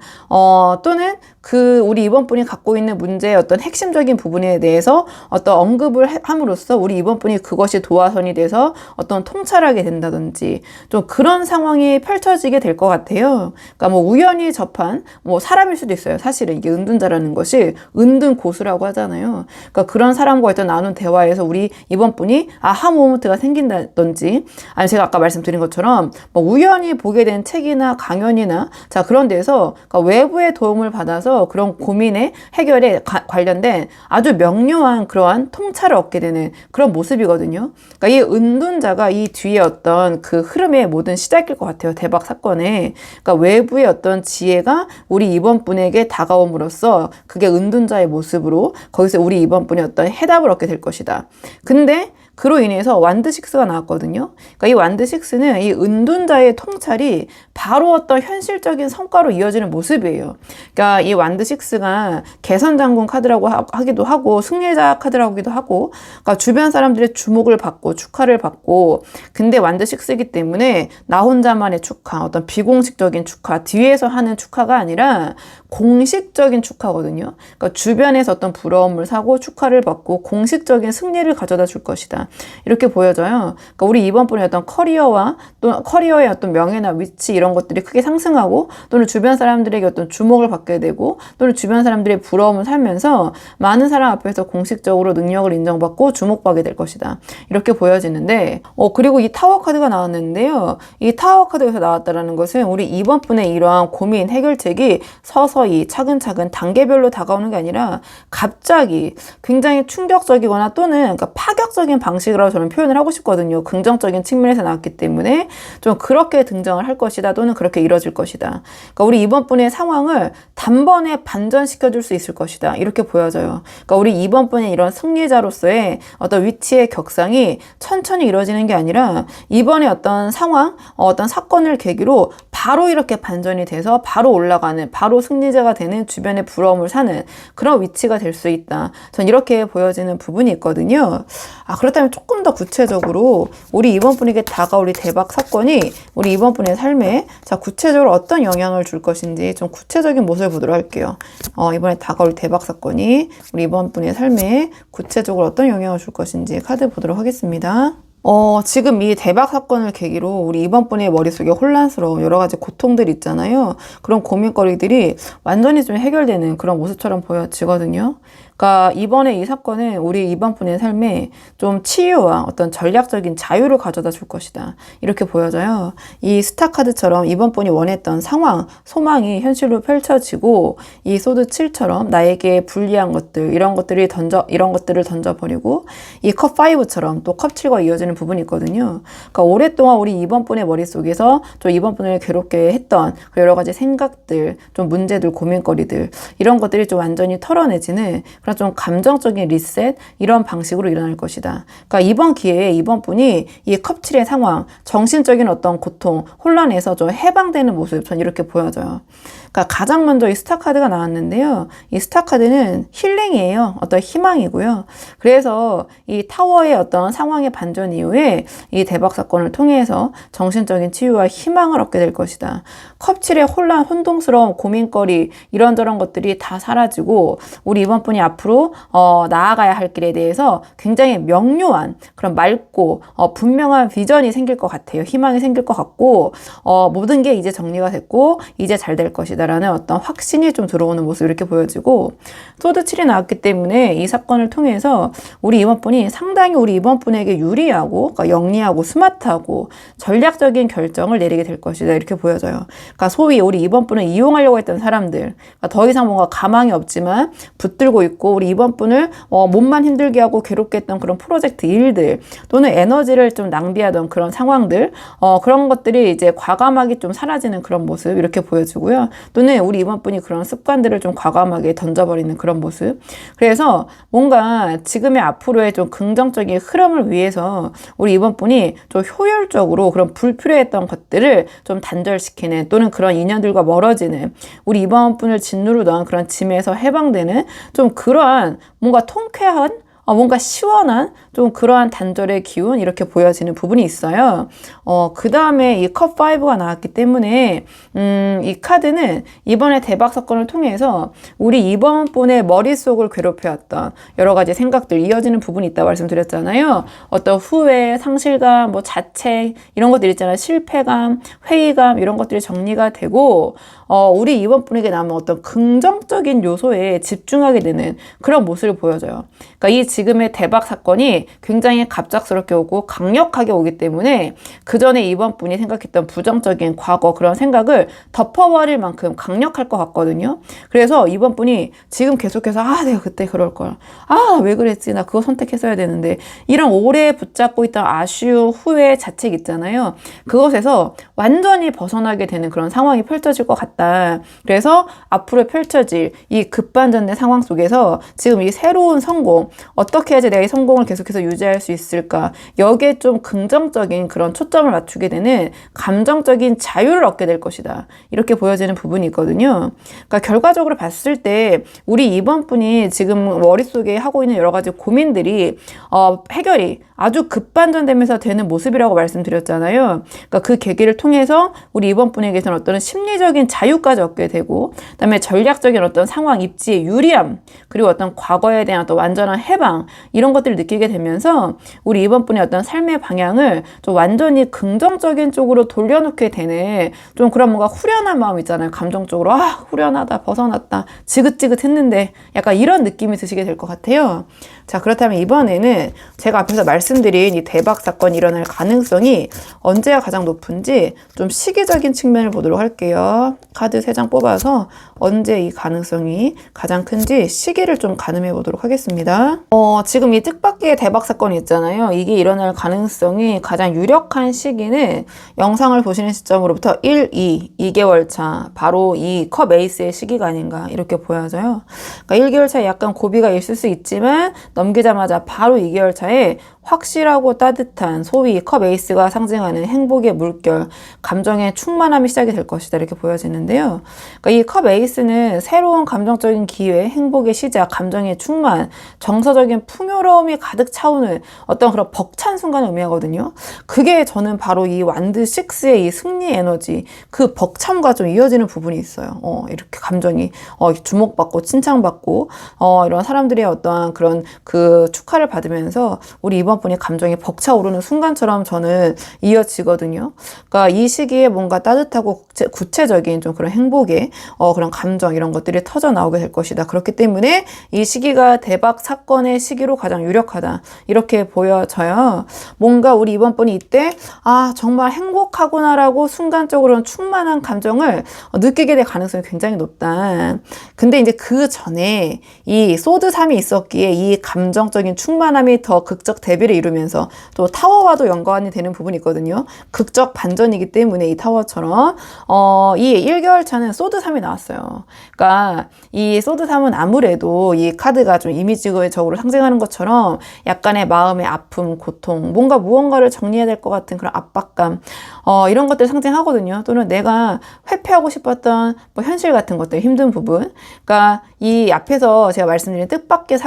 또는 그 우리 이번 분이 갖고 있는 문제의 어떤 핵심적인 부분에 대해서 어떤 언급을 함으로써 우리 이번 분이 그것이 도화선이 돼서 어떤 통찰하게 된다든지 좀 그런 상황이 펼쳐지게 될 것 같아요. 그러니까 뭐 우연히 접한 뭐 사람일 수도 있어요. 사실은 이게 은둔자라는 것이 은둔 고수라고 하잖아요. 그러니까 그런 사람과 어떤 나눈 대화에서 우리 이번 분이 아하 모먼트가 생긴다든지, 아니 제가 아까 말씀드린 것처럼 뭐 우연히 보게 된 책이나 강연이나 자 그런 데서 그러니까 외부의 도움을 받아서 그런 고민의 해결에 관련된 아주 명료한 그러한 통찰을 얻게 되는 그런 모습이거든요. 그러니까 이 은둔자가 이 뒤에 어떤 그 흐름의 모든 시작일 것 같아요. 대박 사건에. 그러니까 외부의 어떤 지혜가 우리 이번 분에게 다가옴으로써 그게 은둔자의 모습으로 거기서 우리 이번 분이 어떤 해답을 얻게 될 것이다. 근데 그로 인해서 완드6가 나왔거든요. 그러니까 이 완드6는 이 은둔자의 통찰이 바로 어떤 현실적인 성과로 이어지는 모습이에요. 그러니까 이 완드6가 개선장군 카드라고 하기도 하고 승리자 카드라고 하기도 하고, 그러니까 주변 사람들의 주목을 받고 축하를 받고, 근데 완드6이기 때문에 나 혼자만의 축하, 어떤 비공식적인 축하, 뒤에서 하는 축하가 아니라 공식적인 축하거든요. 그러니까 주변에서 어떤 부러움을 사고 축하를 받고 공식적인 승리를 가져다 줄 것이다. 이렇게 보여져요. 그러니까 우리 이번 분의 어떤 커리어와 또 커리어의 어떤 명예나 위치 이런 것들이 크게 상승하고, 또는 주변 사람들에게 어떤 주목을 받게 되고, 또는 주변 사람들의 부러움을 살면서 많은 사람 앞에서 공식적으로 능력을 인정받고 주목받게 될 것이다. 이렇게 보여지는데, 그리고 이 타워 카드가 나왔는데요. 이 타워 카드에서 나왔다라는 것은 우리 이번 분의 이러한 고민 해결책이 서서히 서서히 차근차근 단계별로 다가오는 게 아니라 갑자기 굉장히 충격적이거나 또는 그러니까 파격적인 방식으로 저는 표현을 하고 싶거든요. 긍정적인 측면에서 나왔기 때문에 좀 그렇게 등장을 할 것이다 또는 그렇게 이뤄질 것이다. 그러니까 우리 이번 분의 상황을 단번에 반전시켜 줄 수 있을 것이다. 이렇게 보여져요. 그러니까 우리 이번 분의 이런 승리자로서의 어떤 위치의 격상이 천천히 이루어지는 게 아니라 이번에 어떤 상황, 어떤 사건을 계기로 바로 이렇게 반전이 돼서 바로 올라가는, 바로 승리자가 되는, 주변의 부러움을 사는 그런 위치가 될 수 있다. 전 이렇게 보여지는 부분이 있거든요. 그렇다면 조금 더 구체적으로 우리 이번 분에게 다가올 이 대박 사건이 우리 이번 분의 삶에 자 구체적으로 어떤 영향을 줄 것인지 좀 구체적인 모습을 보도록 할게요. 이번에 다가올 대박 사건이 우리 이번 분의 삶에 구체적으로 어떤 영향을 줄 것인지 카드 보도록 하겠습니다. 지금 이 대박 사건을 계기로 우리 이번 분의 머릿속에 혼란스러운 여러 가지 고통들이 있잖아요. 그런 고민거리들이 완전히 좀 해결되는 그런 모습처럼 보여지거든요. 그러니까 이번에 이 사건은 우리 이번 분의 삶에 좀 치유와 어떤 전략적인 자유를 가져다 줄 것이다. 이렇게 보여져요. 이 스타 카드처럼 이번 분이 원했던 상황, 소망이 현실로 펼쳐지고 이 소드 7처럼 나에게 불리한 것들, 이런 것들을 던져버리고 이 컵 5처럼 또 컵 7과 이어지는 부분이 있거든요. 그러니까 오랫동안 우리 이번 분의 머릿속에서 좀 이번 분을 괴롭게 했던 여러 가지 생각들, 좀 문제들, 고민거리들 이런 것들이 좀 완전히 털어내지는 그런 좀 감정적인 리셋 이런 방식으로 일어날 것이다. 그러니까 이번 기회에 이번 분이 이 컵7의 상황, 정신적인 어떤 고통, 혼란에서 좀 해방되는 모습 전 이렇게 보여져요. 그러니까 가장 먼저 이 스타 카드가 나왔는데요. 이 스타 카드는 힐링이에요. 어떤 희망이고요. 그래서 이 타워의 어떤 상황의 반전 이후에 이 대박 사건을 통해서 정신적인 치유와 희망을 얻게 될 것이다. 컵7의 혼란, 혼동스러운 고민거리 이런저런 것들이 다 사라지고 우리 이번 분이 앞으로 나아가야 할 길에 대해서 굉장히 명료한 그런 맑고 분명한 비전이 생길 것 같아요. 희망이 생길 것 같고 모든 게 이제 정리가 됐고 이제 잘 될 것이다 라는 어떤 확신이 좀 들어오는 모습 이렇게 보여지고 소드 7이 나왔기 때문에 이 사건을 통해서 우리 이번 분이 상당히 우리 이번 분에게 유리하고 그러니까 영리하고 스마트하고 전략적인 결정을 내리게 될 것이다 이렇게 보여져요. 그러니까 소위 우리 이번 분을 이용하려고 했던 사람들 그러니까 더 이상 뭔가 가망이 없지만 붙들고 있고 우리 이번 분을 몸만 힘들게 하고 괴롭게 했던 그런 프로젝트 일들 또는 에너지를 좀 낭비하던 그런 상황들 그런 것들이 이제 과감하게 좀 사라지는 그런 모습 이렇게 보여지고요. 또는 우리 이번 분이 그런 습관들을 좀 과감하게 던져버리는 그런 모습. 그래서 뭔가 지금의 앞으로의 좀 긍정적인 흐름을 위해서 우리 이번 분이 좀 효율적으로 그런 불필요했던 것들을 좀 단절시키는 또는 그런 인연들과 멀어지는 우리 이번 분을 진누로 넣은 그런 짐에서 해방되는 좀 그러한 뭔가 통쾌한 뭔가 시원한 좀 그러한 단절의 기운 이렇게 보여지는 부분이 있어요. 그 다음에 이 컵 5가 나왔기 때문에 이 카드는 이번에 대박 사건을 통해서 우리 이번 분의 머릿속을 괴롭혀왔던 여러 가지 생각들 이어지는 부분이 있다고 말씀드렸잖아요. 어떤 후회, 상실감, 뭐 자책 이런 것들 있잖아요. 실패감, 회의감 이런 것들이 정리가 되고 우리 이번 분에게 남은 어떤 긍정적인 요소에 집중하게 되는 그런 모습을 보여줘요. 그러니까 이 지금의 대박 사건이 굉장히 갑작스럽게 오고 강력하게 오기 때문에 그 전에 이번 분이 생각했던 부정적인 과거 그런 생각을 덮어버릴 만큼 강력할 것 같거든요. 그래서 이번 분이 지금 계속해서 내가 그때 그럴 걸. 왜 그랬지? 나 그거 선택했어야 되는데. 이런 오래 붙잡고 있던 아쉬움, 후회, 자책 있잖아요. 그것에서 완전히 벗어나게 되는 그런 상황이 펼쳐질 것 같다. 그래서 앞으로 펼쳐질 이 급반전된 상황 속에서 지금 이 새로운 성공, 어떻게 해야지 내가 이 성공을 계속해서 유지할 수 있을까? 여기에 좀 긍정적인 그런 초점을 맞추게 되는 감정적인 자유를 얻게 될 것이다. 이렇게 보여지는 부분이 있거든요. 그러니까 결과적으로 봤을 때 우리 이번 분이 지금 머릿속에 하고 있는 여러 가지 고민들이 해결이 아주 급반전되면서 되는 모습이라고 말씀드렸잖아요. 그러니까 그 계기를 통해서 우리 이번 분에게서는 어떤 심리적인 자유까지 얻게 되고 그다음에 전략적인 어떤 상황 입지의 유리함 그리고 어떤 과거에 대한 어떤 완전한 해방 희망 이런 것들을 느끼게 되면서 우리 이번 분의 어떤 삶의 방향을 좀 완전히 긍정적인 쪽으로 돌려놓게 되는 좀 그런 뭔가 후련한 마음 있잖아요. 감정적으로 후련하다, 벗어났다, 지긋지긋했는데 약간 이런 느낌이 드시게 될 것 같아요. 자, 그렇다면 이번에는 제가 앞에서 말씀드린 이 대박 사건이 일어날 가능성이 언제가 가장 높은지 좀 시기적인 측면을 보도록 할게요. 카드 3장 뽑아서 언제 이 가능성이 가장 큰지 시기를 좀 가늠해 보도록 하겠습니다. 지금 이 뜻밖의 대박 사건이 있잖아요. 이게 일어날 가능성이 가장 유력한 시기는 영상을 보시는 시점으로부터 2개월 차, 바로 이 컵 에이스의 시기가 아닌가 이렇게 보여져요. 그러니까 1개월 차에 약간 고비가 있을 수 있지만 넘기자마자 바로 2개월 차에 확실하고 따뜻한 소위 컵 에이스가 상징하는 행복의 물결, 감정의 충만함이 시작이 될 것이다 이렇게 보여지는데요. 그러니까 이 컵 에이스는 새로운 감정적인 기회, 행복의 시작, 감정의 충만, 정서적인 풍요로움이 가득 차오는 어떤 그런 벅찬 순간을 의미하거든요. 그게 저는 바로 이 완드 6의 이 승리 에너지, 그 벅참과 좀 이어지는 부분이 있어요. 이렇게 감정이 주목받고 칭찬받고 이런 사람들의 어떠한 그런 그 축하를 받으면서 우리 이번 분이 감정이 벅차오르는 순간처럼 저는 이어지거든요. 그러니까 이 시기에 뭔가 따뜻하고 구체적인 좀 그런 행복의 그런 감정 이런 것들이 터져 나오게 될 것이다. 그렇기 때문에 이 시기가 대박 사건의 시기로 가장 유력하다. 이렇게 보여져요. 뭔가 우리 이번 분이 이때 정말 행복하구나라고 순간적으로는 충만한 감정을 느끼게 될 가능성이 굉장히 높다. 근데 이제 그 전에 이 소드 3이 있었기에 이 감정적인 충만함이 더 극적 대비를 이루면서 또 타워와도 연관이 되는 부분이 있거든요. 극적 반전이기 때문에 이 타워처럼 이 1개월 차는 소드 3이 나왔어요. 그러니까 이 소드 3은 아무래도 이 카드가 좀 이미지적으로 상징하는 것처럼 약간의 마음의 아픔, 고통, 뭔가 무언가를 정리해야 될 것 같은 그런 압박감 이런 것들 상징하거든요. 또는 내가 회피하고 싶었던 뭐 현실 같은 것들, 힘든 부분. 그러니까 이 앞에서 제가 말씀드린 뜻밖의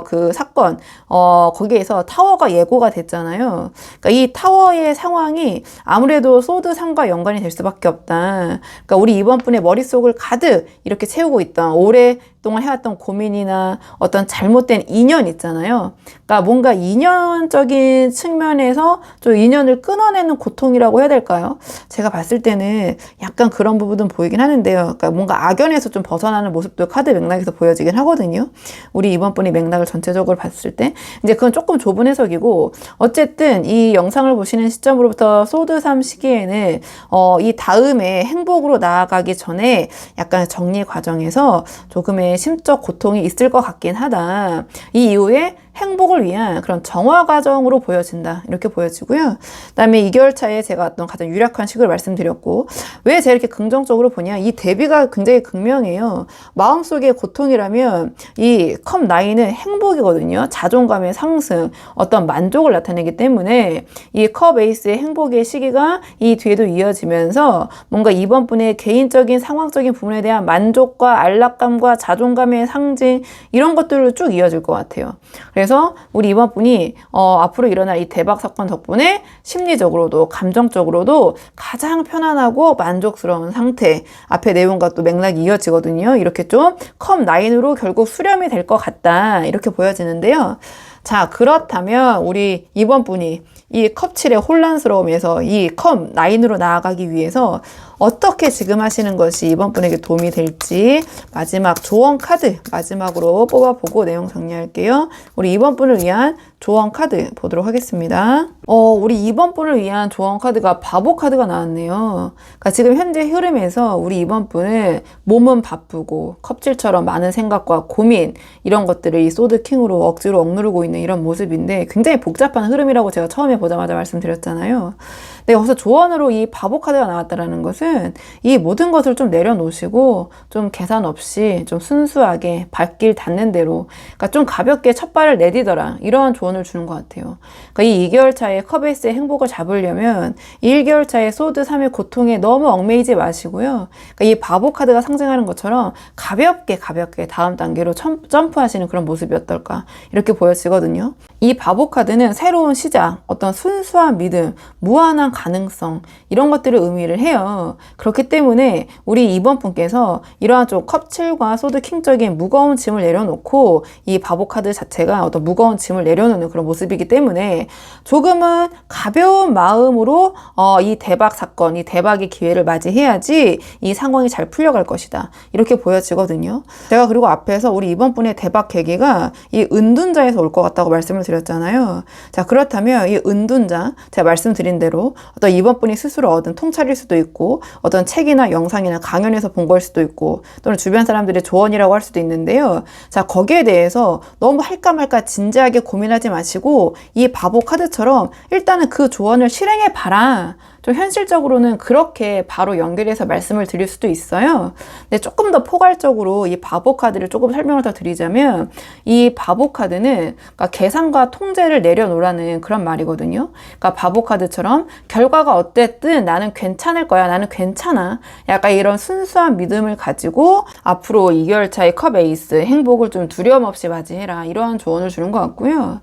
그 사건 거기에서 타워가 예고가 됐잖아요. 그러니까 이 타워의 상황이 아무래도 소드 3과 연관이 될 수밖에 없다. 그러니까 우리 이번 분의 머릿속을 가득 이렇게 채우고 있다. 오랫동안 해왔던 고민이나 어떤 잘못된 인연 있잖아요. 그러니까 뭔가 인연적인 측면에서 좀 인연을 끊어내는 고통이라고 해야 될까요? 제가 봤을 때는 약간 그런 부분은 보이긴 하는데요. 그러니까 뭔가 악연에서 좀 벗어나는 모습도 카드 맥락에서 보여지긴 하거든요. 우리 이번 분이 맥락을 전체적으로 봤을 때 이제 그건 조금 좁은 해석이고 어쨌든 이 영상을 보시는 시점으로부터 소드 3 시기에는 이 다음에 행복으로 나아가기 전에 약간 정리 과정에서 조금의 심적 고통이 있을 것 같긴 하다. 이 이후에 행복을 위한 그런 정화 과정으로 보여진다. 이렇게 보여지고요. 그다음에 2개월 차에 제가 어떤 가장 유력한 시기를 말씀드렸고 왜 제가 이렇게 긍정적으로 보냐. 이 대비가 굉장히 극명해요. 마음속의 고통이라면 이 컵 9은 행복이거든요. 자존감의 상승, 어떤 만족을 나타내기 때문에 이 컵 에이스의 행복의 시기가 이 뒤에도 이어지면서 뭔가 이번 분의 개인적인 상황적인 부분에 대한 만족과 안락감과 자존감의 상징 이런 것들로 쭉 이어질 것 같아요. 그래서 우리 이번 분이 앞으로 일어날 이 대박 사건 덕분에 심리적으로도 감정적으로도 가장 편안하고 만족스러운 상태 앞에 내용과 또 맥락이 이어지거든요. 이렇게 좀 컵 9으로 결국 수렴이 될 것 같다 이렇게 보여지는데요. 자, 그렇다면 우리 이번 분이 이 컵 7의 혼란스러움에서 이 컵 9으로 나아가기 위해서 어떻게 지금 하시는 것이 이번 분에게 도움이 될지 마지막 조언 카드 마지막으로 뽑아보고 내용 정리할게요. 우리 이번 분을 위한 조언 카드 보도록 하겠습니다. 우리 이번 분을 위한 조언 카드가 바보 카드가 나왔네요. 그러니까 지금 현재 흐름에서 우리 이번 분은 몸은 바쁘고 컵질처럼 많은 생각과 고민 이런 것들을 이 소드 킹으로 억지로 억누르고 있는 이런 모습인데 굉장히 복잡한 흐름이라고 제가 처음에 보자마자 말씀드렸잖아요. 근데 여기서 조언으로 이 바보 카드가 나왔다는 것은 이 모든 것을 좀 내려놓으시고 좀 계산 없이 좀 순수하게 발길 닿는 대로 그러니까 좀 가볍게 첫 발을 내디뎌라 이런 조언을 주는 것 같아요. 그러니까 이 2개월 차에 컵에이스의 행복을 잡으려면 이 1개월 차에 소드 3의 고통에 너무 얽매이지 마시고요. 그러니까 이 바보 카드가 상징하는 것처럼 가볍게 다음 단계로 점프하시는 그런 모습이 어떨까 이렇게 보여지거든요. 이 바보 카드는 새로운 시작, 어떤 순수한 믿음, 무한한 가능성 이런 것들을 의미를 해요. 그렇기 때문에 우리 2번 분께서 이러한 좀 컵7과 소드 킹적인 무거운 짐을 내려놓고 이 바보 카드 자체가 어떤 무거운 짐을 내려놓는 그런 모습이기 때문에 조금은 가벼운 마음으로 이 대박 사건, 이 대박의 기회를 맞이해야지 이 상황이 잘 풀려갈 것이다. 이렇게 보여지거든요. 제가 그리고 앞에서 우리 2번 분의 대박 계기가 이 은둔자에서 올 것 같다고 말씀을 드렸잖아요. 자, 그렇다면 이 은둔자, 제가 말씀드린 대로 어떤 2번 분이 스스로 얻은 통찰일 수도 있고 어떤 책이나 영상이나 강연에서 본 걸 수도 있고 또는 주변 사람들의 조언이라고 할 수도 있는데요. 자, 거기에 대해서 너무 할까 말까 진지하게 고민하지 마시고 이 바보 카드처럼 일단은 그 조언을 실행해 봐라. 좀 현실적으로는 그렇게 바로 연결해서 말씀을 드릴 수도 있어요. 근데 조금 더 포괄적으로 이 바보 카드를 조금 설명을 더 드리자면 이 바보 카드는 그러니까 계산과 통제를 내려놓으라는 그런 말이거든요. 그러니까 바보 카드처럼 결과가 어땠든 나는 괜찮을 거야. 나는 괜찮아. 약간 이런 순수한 믿음을 가지고 앞으로 2개월 차의 컵 에이스 행복을 좀 두려움 없이 맞이해라. 이러한 조언을 주는 것 같고요.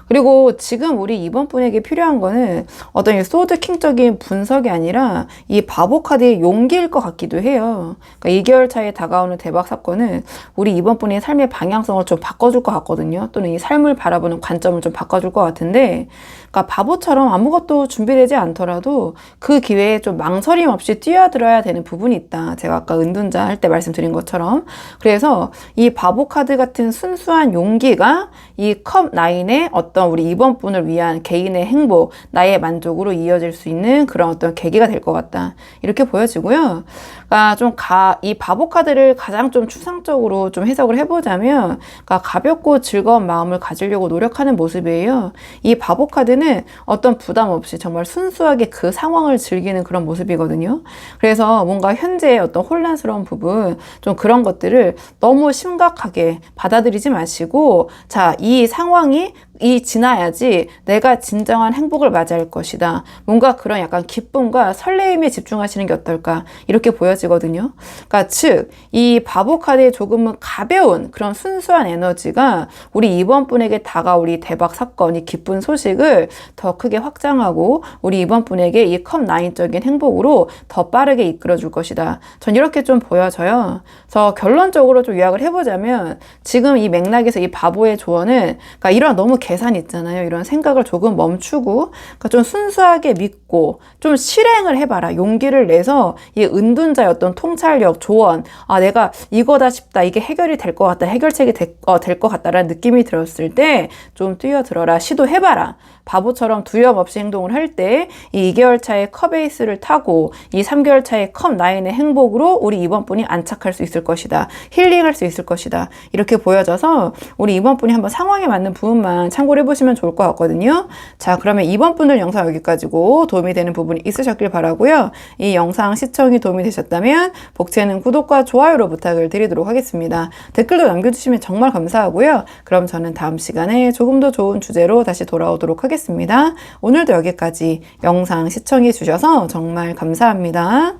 그리고 지금 우리 2번 분에게 필요한 거는 어떤 이 소드킹적인 분석이 아니라 이 바보 카드의 용기일 것 같기도 해요. 그러니까 2개월 차에 다가오는 대박 사건은 우리 2번 분의 삶의 방향성을 좀 바꿔줄 것 같거든요. 또는 이 삶을 바라보는 관점을 좀 바꿔줄 것 같은데, 그러니까 바보처럼 아무것도 준비되지 않더라도 그 기회에 좀 망설임 없이 뛰어들어야 되는 부분이 있다. 제가 아까 은둔자 할 때 말씀드린 것처럼. 그래서 이 바보 카드 같은 순수한 용기가 이 컵 9의 어떤 우리 2번 분을 위한 개인의 행복, 나의 만족으로 이어질 수 있는 그런 어떤 계기가 될 것 같다. 이렇게 보여지고요. 그러니까 이 바보 카드를 가장 좀 추상적으로 좀 해석을 해보자면, 그러니까 가볍고 즐거운 마음을 가지려고 노력하는 모습이에요. 이 바보 카드는 어떤 부담 없이 정말 순수하게 그 상황을 즐기는 그런 모습이거든요. 그래서 뭔가 현재의 어떤 혼란스러운 부분, 좀 그런 것들을 너무 심각하게 받아들이지 마시고, 자, 이 상황이 지나야지 내가 진정한 행복을 맞이할 것이다. 뭔가 그런 약간 기쁨과 설레임에 집중하시는 게 어떨까? 이렇게 보여지거든요. 그러니까 즉, 이 바보 카드의 조금은 가벼운 그런 순수한 에너지가 우리 2번 분에게 다가올 이 대박 사건, 이 기쁜 소식을 더 크게 확장하고 우리 2번 분에게 이 컵 9적인 행복으로 더 빠르게 이끌어줄 것이다. 전 이렇게 좀 보여져요. 그래서 결론적으로 좀 요약을 해보자면 지금 이 맥락에서 이 바보의 조언은 그러니까 이런 너무 계산 있잖아요. 이런 생각을 조금 멈추고 그러니까 좀 순수하게 믿고 좀 실행을 해봐라. 용기를 내서 이 은둔자의 어떤 통찰력, 조언, 내가 이거다 싶다. 이게 해결이 될 것 같다. 해결책이 될 것 같다라는 느낌이 들었을 때 좀 뛰어들어라. 시도해봐라. 바보처럼 두려움 없이 행동을 할 때 이 2개월 차의 컵 에이스를 타고 이 3개월 차의 컵 9의 행복으로 우리 2번 분이 안착할 수 있을 것이다. 힐링할 수 있을 것이다. 이렇게 보여져서 우리 2번 분이 한번 상황에 맞는 부분만 참고를 해보시면 좋을 것 같거든요. 자, 그러면 2번 분들 영상 여기까지고 도움이 되는 부분이 있으셨길 바라고요. 이 영상 시청이 도움이 되셨다면 복채는 구독과 좋아요로 부탁을 드리도록 하겠습니다. 댓글도 남겨주시면 정말 감사하고요. 그럼 저는 다음 시간에 조금 더 좋은 주제로 다시 돌아오도록 하겠습니다. 오늘도 여기까지 영상 시청해 주셔서 정말 감사합니다.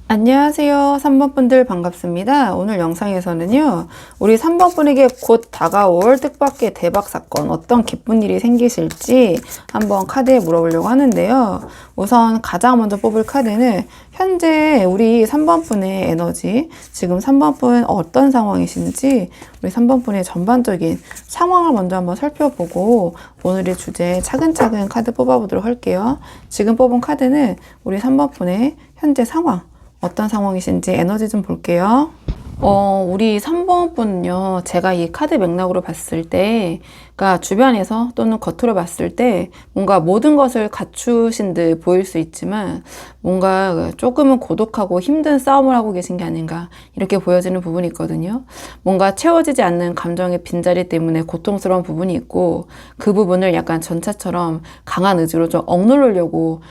안녕하세요. 3번 분들 반갑습니다. 오늘 영상에서는요, 우리 3번 분에게 곧 다가올 뜻밖의 대박 사건, 어떤 기쁜 일이 생기실지 한번 카드에 물어보려고 하는데요. 우선 가장 먼저 뽑을 카드는 현재 우리 3번 분의 에너지, 지금 3번 분 어떤 상황이신지 우리 3번 분의 전반적인 상황을 먼저 한번 살펴보고 오늘의 주제 차근차근 카드 뽑아보도록 할게요. 지금 뽑은 카드는 우리 3번 분의 현재 상황, 어떤 상황이신지 에너지 좀 볼게요. 우리 3번 분은요, 제가 이 카드 맥락으로 봤을 때, 그러니까 주변에서 또는 겉으로 봤을 때 뭔가 모든 것을 갖추신 듯 보일 수 있지만 뭔가 조금은 고독하고 힘든 싸움을 하고 계신 게 아닌가 이렇게 보여지는 부분이 있거든요. 뭔가 채워지지 않는 감정의 빈자리 때문에 고통스러운 부분이 있고 그 부분을 약간 전차처럼 강한 의지로 좀 억누르려고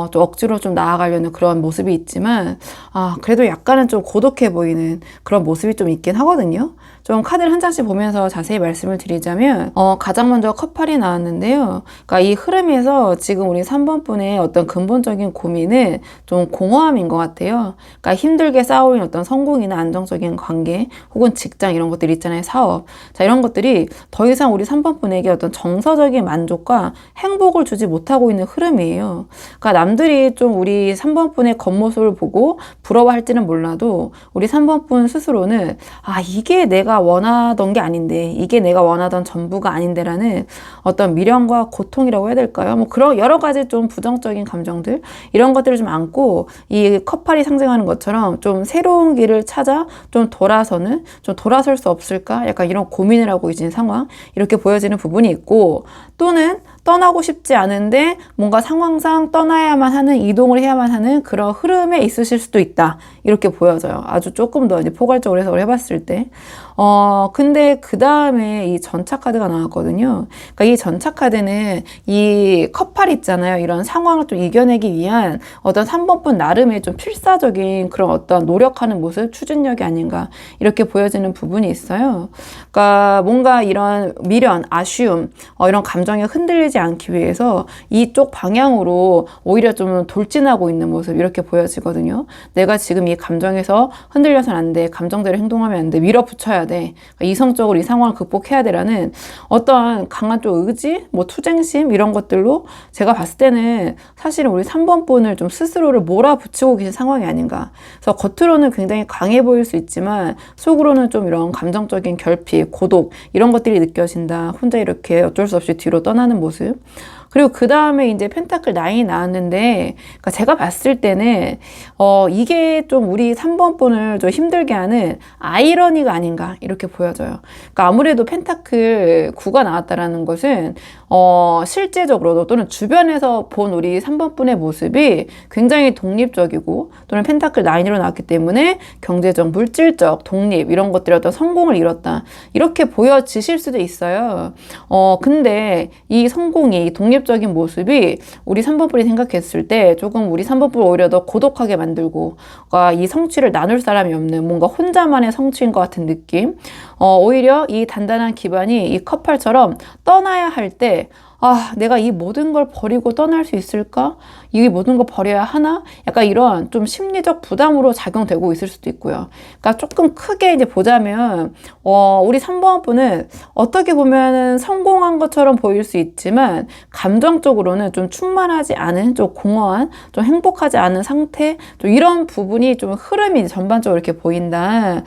좀 억지로 좀 나아가려는 그런 모습이 있지만 그래도 약간은 좀 고독해 보이는 그런 모습이 좀 있긴 하거든요. 좀 카드를 한 장씩 보면서 자세히 말씀을 드리자면 가장 먼저 컵8이 나왔는데요. 그러니까 이 흐름에서 지금 우리 3번 분의 어떤 근본적인 고민은 좀 공허함인 것 같아요. 그러니까 힘들게 쌓아올린 어떤 성공이나 안정적인 관계 혹은 직장 이런 것들 있잖아요. 사업. 자, 이런 것들이 더 이상 우리 3번 분에게 어떤 정서적인 만족과 행복을 주지 못하고 있는 흐름이에요. 그러니까 남들이 좀 우리 3번 분의 겉모습을 보고 부러워할지는 몰라도 우리 3번 분 스스로는 이게 내가 원하던 게 아닌데, 이게 내가 원하던 전부가 아닌데라는 어떤 미련과 고통이라고 해야 될까요? 뭐 그런 여러 가지 좀 부정적인 감정들 이런 것들을 좀 안고 이 컵팔이 상징하는 것처럼 좀 새로운 길을 찾아 좀 돌아설 수 없을까? 약간 이런 고민을 하고 계신 상황 이렇게 보여지는 부분이 있고, 또는 떠나고 싶지 않은데 뭔가 상황상 떠나야만 하는, 이동을 해야만 하는 그런 흐름에 있으실 수도 있다. 이렇게 보여져요. 아주 조금 더 이제 포괄적으로 해석을 해봤을 때. 근데 그 다음에 이 전차 카드가 나왔거든요. 그러니까 이 전차 카드는 이 컵팔 있잖아요. 이런 상황을 좀 이겨내기 위한 어떤 3번 분 나름의 좀 필사적인 그런 어떤 노력하는 모습, 추진력이 아닌가 이렇게 보여지는 부분이 있어요. 그러니까 뭔가 이런 미련, 아쉬움, 이런 감정이 흔들리지 않기 위해서 이쪽 방향으로 오히려 좀 돌진하고 있는 모습 이렇게 보여지거든요. 내가 지금 이 감정에서 흔들려서는 안 돼. 감정대로 행동하면 안 돼. 밀어붙여야 돼. 그러니까 이성적으로 이 상황을 극복해야 되라는 어떤 강한 좀 의지, 뭐 투쟁심 이런 것들로 제가 봤을 때는 사실은 우리 3번 분을 좀 스스로를 몰아붙이고 계신 상황이 아닌가. 그래서 겉으로는 굉장히 강해 보일 수 있지만 속으로는 좀 이런 감정적인 결핍, 고독 이런 것들이 느껴진다. 혼자 이렇게 어쩔 수 없이 뒤로 떠나는 모습. 그리고 그 다음에 이제 펜타클 9이 나왔는데, 그러니까 제가 봤을 때는, 이게 좀 우리 3번 분을 좀 힘들게 하는 아이러니가 아닌가, 이렇게 보여져요. 그러니까 아무래도 펜타클 9가 나왔다라는 것은, 실제적으로도 또는 주변에서 본 우리 3번 분의 모습이 굉장히 독립적이고, 또는 펜타클 9으로 나왔기 때문에 경제적, 물질적, 독립, 이런 것들이 어떤 성공을 이뤘다. 이렇게 보여지실 수도 있어요. 근데 이 성공이, 이 독립적인 모습이 우리 3번 분이 생각했을 때 조금 우리 3번 분을 오히려 더 고독하게 만들고, 이 성취를 나눌 사람이 없는 뭔가 혼자만의 성취인 것 같은 느낌. 오히려 이 단단한 기반이 이 커플처럼 떠나야 할 때 내가 이 모든 걸 버리고 떠날 수 있을까? 이 모든 걸 버려야 하나? 약간 이런 좀 심리적 부담으로 작용되고 있을 수도 있고요. 그러니까 조금 크게 이제 보자면, 우리 3번 분은 어떻게 보면은 성공한 것처럼 보일 수 있지만, 감정적으로는 좀 충만하지 않은, 좀 공허한, 좀 행복하지 않은 상태, 좀 이런 부분이 좀 흐름이 전반적으로 이렇게 보인다.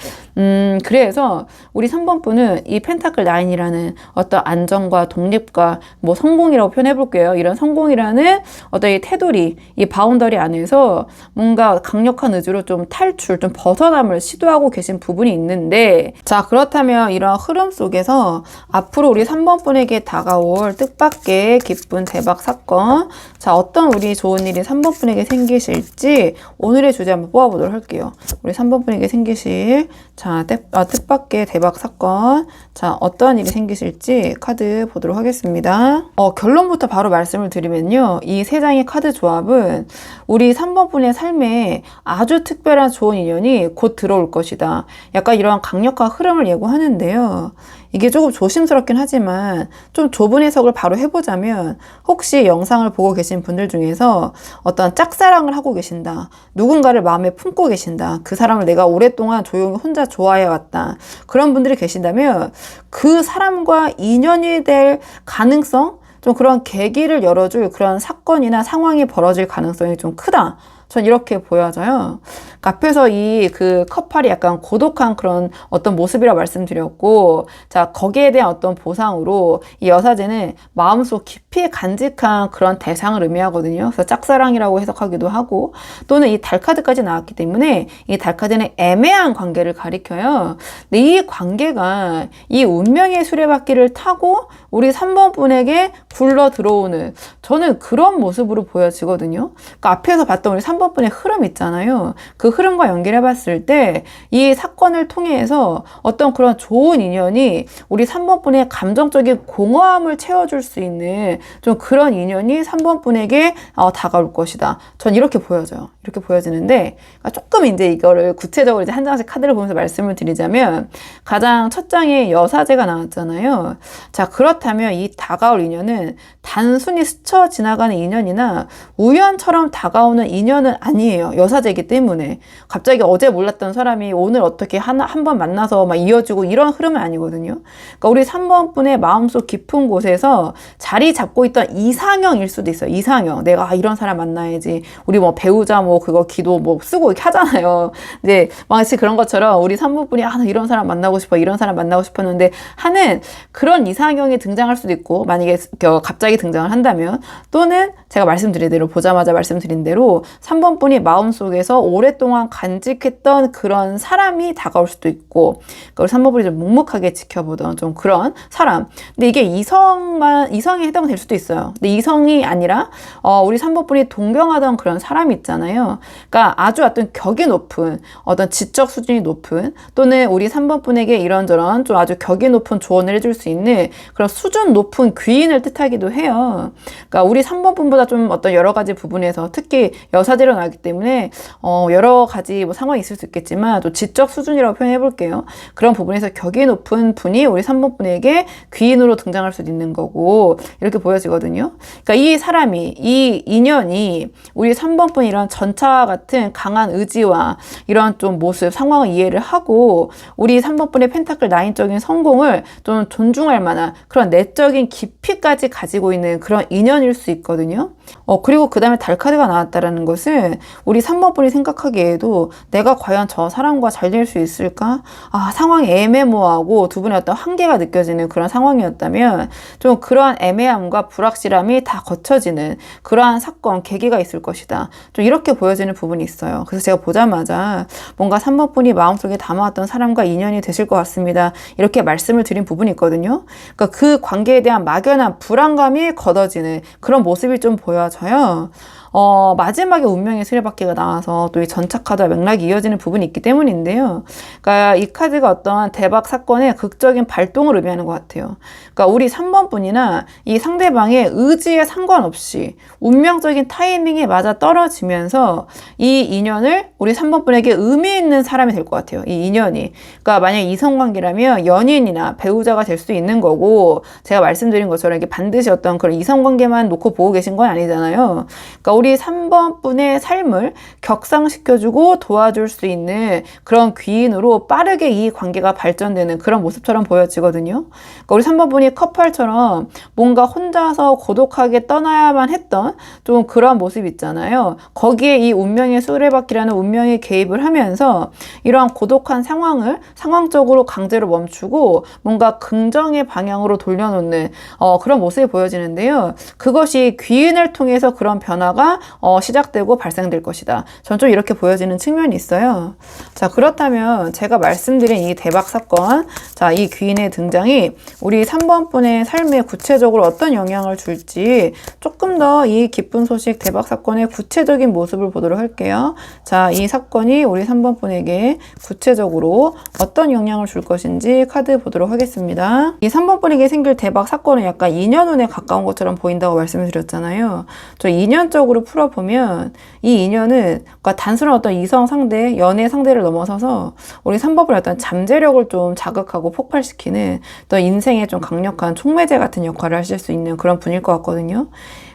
그래서 우리 3번 분은 이 펜타클 9이라는 어떤 안정과 독립과 뭐 성공이라고 표현해 볼게요. 이런 성공이라는 어떤 이 테두리, 이 바운더리 안에서 뭔가 강력한 의지로 좀 탈출, 좀 벗어남을 시도하고 계신 부분이 있는데, 자, 그렇다면 이런 흐름 속에서 앞으로 우리 3번 분에게 다가올 뜻밖의 기쁜 대박 사건, 자, 어떤 우리 좋은 일이 3번 분에게 생기실지 오늘의 주제 한번 뽑아보도록 할게요. 우리 3번 분에게 생기실, 자, 뜻밖의 대박 사건, 자, 어떤 일이 생기실지 카드 보도록 하겠습니다. 결론부터 바로 말씀을 드리면요. 이 세 장의 카드 조합은 우리 3번 분의 삶에 아주 특별한 좋은 인연이 곧 들어올 것이다. 약간 이러한 강력한 흐름을 예고하는데요. 이게 조금 조심스럽긴 하지만 좀 좁은 해석을 바로 해보자면, 혹시 영상을 보고 계신 분들 중에서 어떤 짝사랑을 하고 계신다. 누군가를 마음에 품고 계신다. 그 사람을 내가 오랫동안 조용히 혼자 좋아해왔다. 그런 분들이 계신다면 그 사람과 인연이 될 가능성? 좀 그런 계기를 열어줄 그런 사건이나 상황이 벌어질 가능성이 좀 크다. 전 이렇게 보여져요. 그러니까 앞에서 이 그 커플이 약간 고독한 그런 어떤 모습이라고 말씀드렸고, 자, 거기에 대한 어떤 보상으로 이 여사제는 마음속 깊이 간직한 그런 대상을 의미하거든요. 그래서 짝사랑이라고 해석하기도 하고, 또는 이 달카드까지 나왔기 때문에 이 달카드는 애매한 관계를 가리켜요. 근데 이 관계가 이 운명의 수레바퀴를 타고 우리 3번 분에게 굴러 들어오는 저는 그런 모습으로 보여지거든요. 그러니까 앞에서 봤던 우리 3번 분의 흐름 있잖아요. 그 흐름과 연결해 봤을 때 이 사건을 통해서 어떤 그런 좋은 인연이 우리 3번 분의 감정적인 공허함을 채워줄 수 있는 좀 그런 인연이 3번 분에게 다가올 것이다. 전 이렇게 보여져요. 이렇게 보여지는데, 그러니까 조금 이제 이거를 구체적으로 이제 한 장씩 카드를 보면서 말씀을 드리자면, 가장 첫 장에 여사제가 나왔잖아요. 자, 그렇다면 이 다가올 인연은 단순히 스쳐 지나가는 인연이나 우연처럼 다가오는 인연은 아니에요. 여사제이기 때문에. 갑자기 어제 몰랐던 사람이 오늘 어떻게 한 번 만나서 막 이어지고 이런 흐름은 아니거든요. 그러니까 우리 3번 분의 마음속 깊은 곳에서 자리 잡고 있던 이상형일 수도 있어요. 이상형. 내가 이런 사람 만나야지. 우리 뭐 배우자 뭐 그거 기도 뭐 쓰고 이렇게 하잖아요. 근데 마치 그런 것처럼 우리 3번 분이 나 이런 사람 만나고 싶어. 이런 사람 만나고 싶었는데 하는 그런 이상형이 등장할 수도 있고, 만약에 갑자기 등장을 한다면, 또는 제가 말씀드린 대로, 보자마자 말씀드린 대로 3번 분이 마음속에서 오랫동안 간직했던 그런 사람이 다가올 수도 있고, 그러니까 우리 3번 분이 좀 묵묵하게 지켜보던 좀 그런 사람. 근데 이게 이성에 해당될 수도 있어요. 근데 이성이 아니라 우리 3번 분이 동경하던 그런 사람이 있잖아요. 그러니까 아주 어떤 격이 높은, 어떤 지적 수준이 높은, 또는 우리 3번 분에게 이런저런 좀 아주 격이 높은 조언을 해줄 수 있는 그런 수준 높은 귀인을 뜻하기도 해요. 그러니까 우리 3번 분보다 좀 어떤 여러 가지 부분에서, 특히 여사제로 나왔기 때문에 여러 가지 뭐 상황이 있을 수 있겠지만 또 지적 수준이라고 표현해 볼게요. 그런 부분에서 격이 높은 분이 우리 3번 분에게 귀인으로 등장할 수도 있는 거고, 이렇게 보여지거든요. 그러니까 이 사람이, 이 인연이 우리 3번 분이 이런 전차와 같은 강한 의지와 이런 좀 모습, 상황을 이해를 하고 우리 3번 분의 펜타클 9적인 성공을 좀 존중할 만한 그런 내적인 깊이까지 가지고 있는 그런 인연일 수 있거든요. 그리고 그 다음에 달 카드가 나왔다라는 것은 우리 3번 분이 생각하기에도 내가 과연 저 사람과 잘 될 수 있을까? 상황이 애매모호하고 두 분의 어떤 한계가 느껴지는 그런 상황이었다면 좀 그러한 애매함과 불확실함이 다 거쳐지는 그러한 사건, 계기가 있을 것이다. 좀 이렇게 보여지는 부분이 있어요. 그래서 제가 보자마자 뭔가 3번 분이 마음속에 담아왔던 사람과 인연이 되실 것 같습니다. 이렇게 말씀을 드린 부분이 있거든요. 그러니까 그 관계에 대한 막연한 불안감이 걷어지는 그런 모습이 좀 보여져요. 마지막에 운명의 수레바퀴가 나와서 또 이 전차 카드와 맥락이 이어지는 부분이 있기 때문인데요. 그러니까 이 카드가 어떤 대박 사건의 극적인 발동을 의미하는 것 같아요. 그러니까 우리 3번 분이나 이 상대방의 의지에 상관없이 운명적인 타이밍이 맞아 떨어지면서 이 인연을 우리 3번 분에게 의미 있는 사람이 될 것 같아요. 이 인연이. 그러니까 만약 이성관계라면 연인이나 배우자가 될 수 있는 거고, 제가 말씀드린 것처럼 이게 반드시 어떤 그런 이성관계만 놓고 보고 계신 건 아니잖아요. 그러니까 우리 3번 분의 삶을 격상시켜주고 도와줄 수 있는 그런 귀인으로 빠르게 이 관계가 발전되는 그런 모습처럼 보여지거든요. 그러니까 우리 3번 분이 커플처럼 뭔가 혼자서 고독하게 떠나야만 했던 좀 그런 모습 있잖아요. 거기에 이 운명의 수레바퀴라는 운명이 개입을 하면서 이러한 고독한 상황을 상황적으로 강제로 멈추고 뭔가 긍정의 방향으로 돌려놓는 그런 모습이 보여지는데요. 그것이 귀인을 통해서 그런 변화가 시작되고 발생될 것이다. 전 좀 이렇게 보여지는 측면이 있어요. 자, 그렇다면 제가 말씀드린 이 대박 사건, 자, 이 귀인의 등장이 우리 3번 분의 삶에 구체적으로 어떤 영향을 줄지 조금 더 이 기쁜 소식 대박 사건의 구체적인 모습을 보도록 할게요. 자, 이 사건이 우리 3번 분에게 구체적으로 어떤 영향을 줄 것인지 카드 보도록 하겠습니다. 이 3번 분에게 생길 대박 사건은 약간 인연운에 가까운 것처럼 보인다고 말씀을 드렸잖아요. 저 인연적으로 풀어보면 이 인연은 그러니까 단순한 어떤 이성 상대, 연애 상대를 넘어서서 우리 3번 분의 어떤 잠재력을 좀 자극하고 폭발시키는 또 인생에 좀 강력한 촉매제 같은 역할을 하실 수 있는 그런 분일 것 같거든요.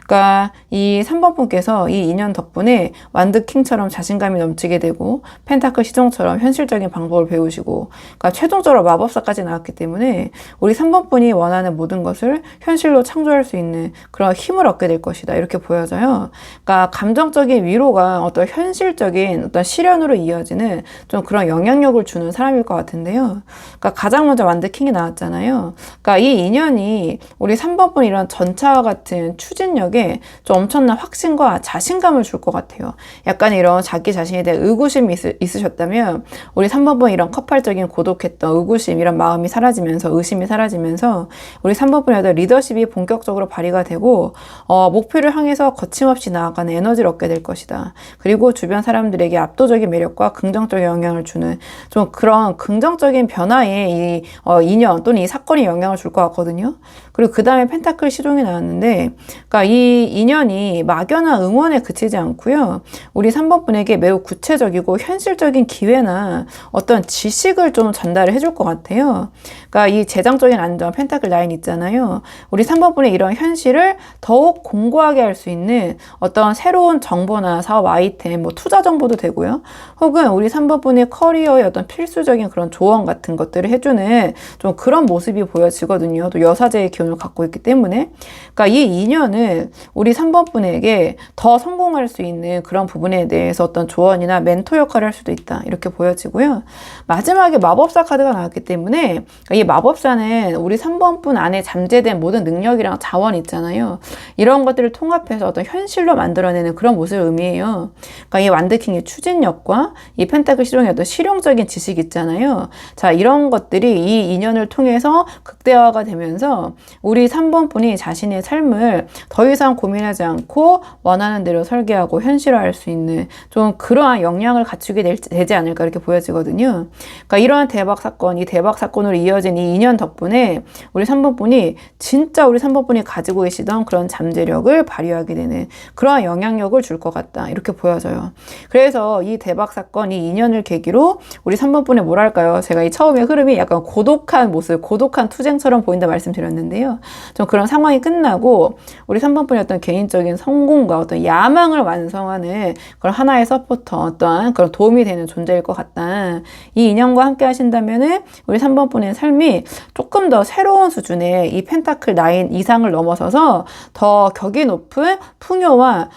그러니까 이 3번 분께서 이 인연 덕분에 완드킹처럼 자신감이 넘치게 되고 펜타클 시종처럼 현실적인 방법을 배우시고, 그러니까 최종적으로 마법사까지 나왔기 때문에 우리 3번 분이 원하는 모든 것을 현실로 창조할 수 있는 그런 힘을 얻게 될 것이다. 이렇게 보여져요. 그러니까 감정적인 위로가 어떤 현실적인 어떤 실현으로 이어지는 좀 그런 영향력을 주는 사람일 것 같은데요. 그러니까 가장 먼저 완드킹이 나왔잖아요. 그러니까 이 인연이 우리 3번 분 이런 전차와 같은 추진력에 분에게 좀 엄청난 확신과 자신감을 줄 것 같아요. 약간 이런 자기 자신에 대한 의구심이 있으셨다면 우리 3번분 이런 커팔적인 고독했던 의구심 이런 마음이 사라지면서 의심이 사라지면서 우리 3번분의 어떤 리더십이 본격적으로 발휘가 되고 목표를 향해서 거침없이 나아가는 에너지를 얻게 될 것이다. 그리고 주변 사람들에게 압도적인 매력과 긍정적인 영향을 주는 좀 그런 긍정적인 변화에 이 인연 또는 이 사건이 영향을 줄 것 같거든요. 그리고 그 다음에 펜타클 시종이 나왔는데, 그러니까 이 인연이 막연한 응원에 그치지 않고요. 우리 3번분에게 매우 구체적이고 현실적인 기회나 어떤 지식을 좀 전달을 해줄 것 같아요. 그러니까 이 재정적인 안정, 펜타클 9 있잖아요. 우리 3번분의 이런 현실을 더욱 공고하게 할 수 있는 어떤 새로운 정보나 사업 아이템, 뭐 투자 정보도 되고요. 혹은 우리 3번분의 커리어의 어떤 필수적인 그런 조언 같은 것들을 해주는 좀 그런 모습이 보여지거든요. 또 여사제의 기운을 갖고 있기 때문에. 그러니까 이 인연은 우리 3번분에게 더 성공할 수 있는 그런 부분에 대해서 어떤 조언이나 멘토 역할을 할 수도 있다. 이렇게 보여지고요. 마지막에 마법사 카드가 나왔기 때문에 이 마법사는 우리 3번분 안에 잠재된 모든 능력이랑 자원 있잖아요. 이런 것들을 통합해서 어떤 현실로 만들어내는 그런 모습을 의미해요. 그러니까 이 완드킹의 추진력과 이 펜타클 시종의 어떤 실용적인 지식 있잖아요. 자, 이런 것들이 이 인연을 통해서 극대화가 되면서 우리 3번분이 자신의 삶을 더 이상 고민하지 않고 원하는 대로 설계하고 현실화할 수 있는 좀 그러한 역량을 갖추게 되지 않을까 이렇게 보여지거든요. 그러니까 이러한 대박 사건, 이 대박 사건으로 이어진 이 인연 덕분에 우리 3번분이 진짜 우리 3번분이 가지고 계시던 그런 잠재력을 발휘하게 되는 그러한 영향력을 줄 것 같다 이렇게 보여져요. 그래서 이 대박 사건, 이 인연을 계기로 우리 3번분의 뭐랄까요? 제가 이 처음에 흐름이 약간 고독한 모습, 고독한 투쟁처럼 보인다 말씀드렸는데요. 좀 그런 상황이 끝나고 우리 3번분의 어떤 개인적인 성공과 어떤 야망을 완성하는 그런 하나의 서포터, 어떠한 그런 도움이 되는 존재일 것 같다. 이 인연과 함께 하신다면은 우리 3번분의 삶이 조금 더 새로운 수준의 이 펜타클 9 이상을 넘어서서 더 격이 높은 풍요와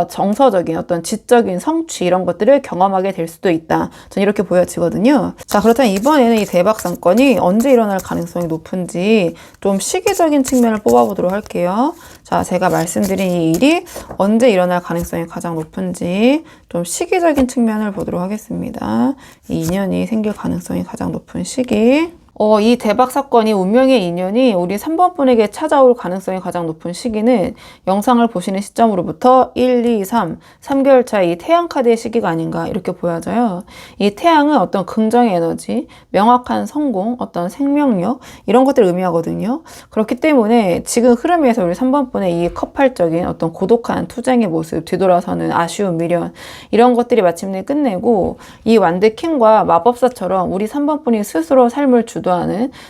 정서적인 어떤 지적인 성취 이런 것들을 경험하게 될 수도 있다. 전 이렇게 보여지거든요. 자, 그렇다면 이번에는 이 대박 사건이 언제 일어날 가능성이 높은지 좀 시기적인 측면을 뽑아보도록 할게요. 자, 제가 말씀드린 이 일이 언제 일어날 가능성이 가장 높은지 좀 시기적인 측면을 보도록 하겠습니다. 이 인연이 생길 가능성이 가장 높은 시기. 이 대박 사건이 운명의 인연이 우리 3번분에게 찾아올 가능성이 가장 높은 시기는 영상을 보시는 시점으로부터 1, 2, 3개월 차의 이 태양 카드의 시기가 아닌가 이렇게 보여져요. 이 태양은 어떤 긍정의 에너지, 명확한 성공, 어떤 생명력 이런 것들을 의미하거든요. 그렇기 때문에 지금 흐름에서 우리 3번분의 이 커팔적인 어떤 고독한 투쟁의 모습, 뒤돌아서는 아쉬움, 미련 이런 것들이 마침내 끝내고 이 완드킹과 마법사처럼 우리 3번분이 스스로 삶을 주도하는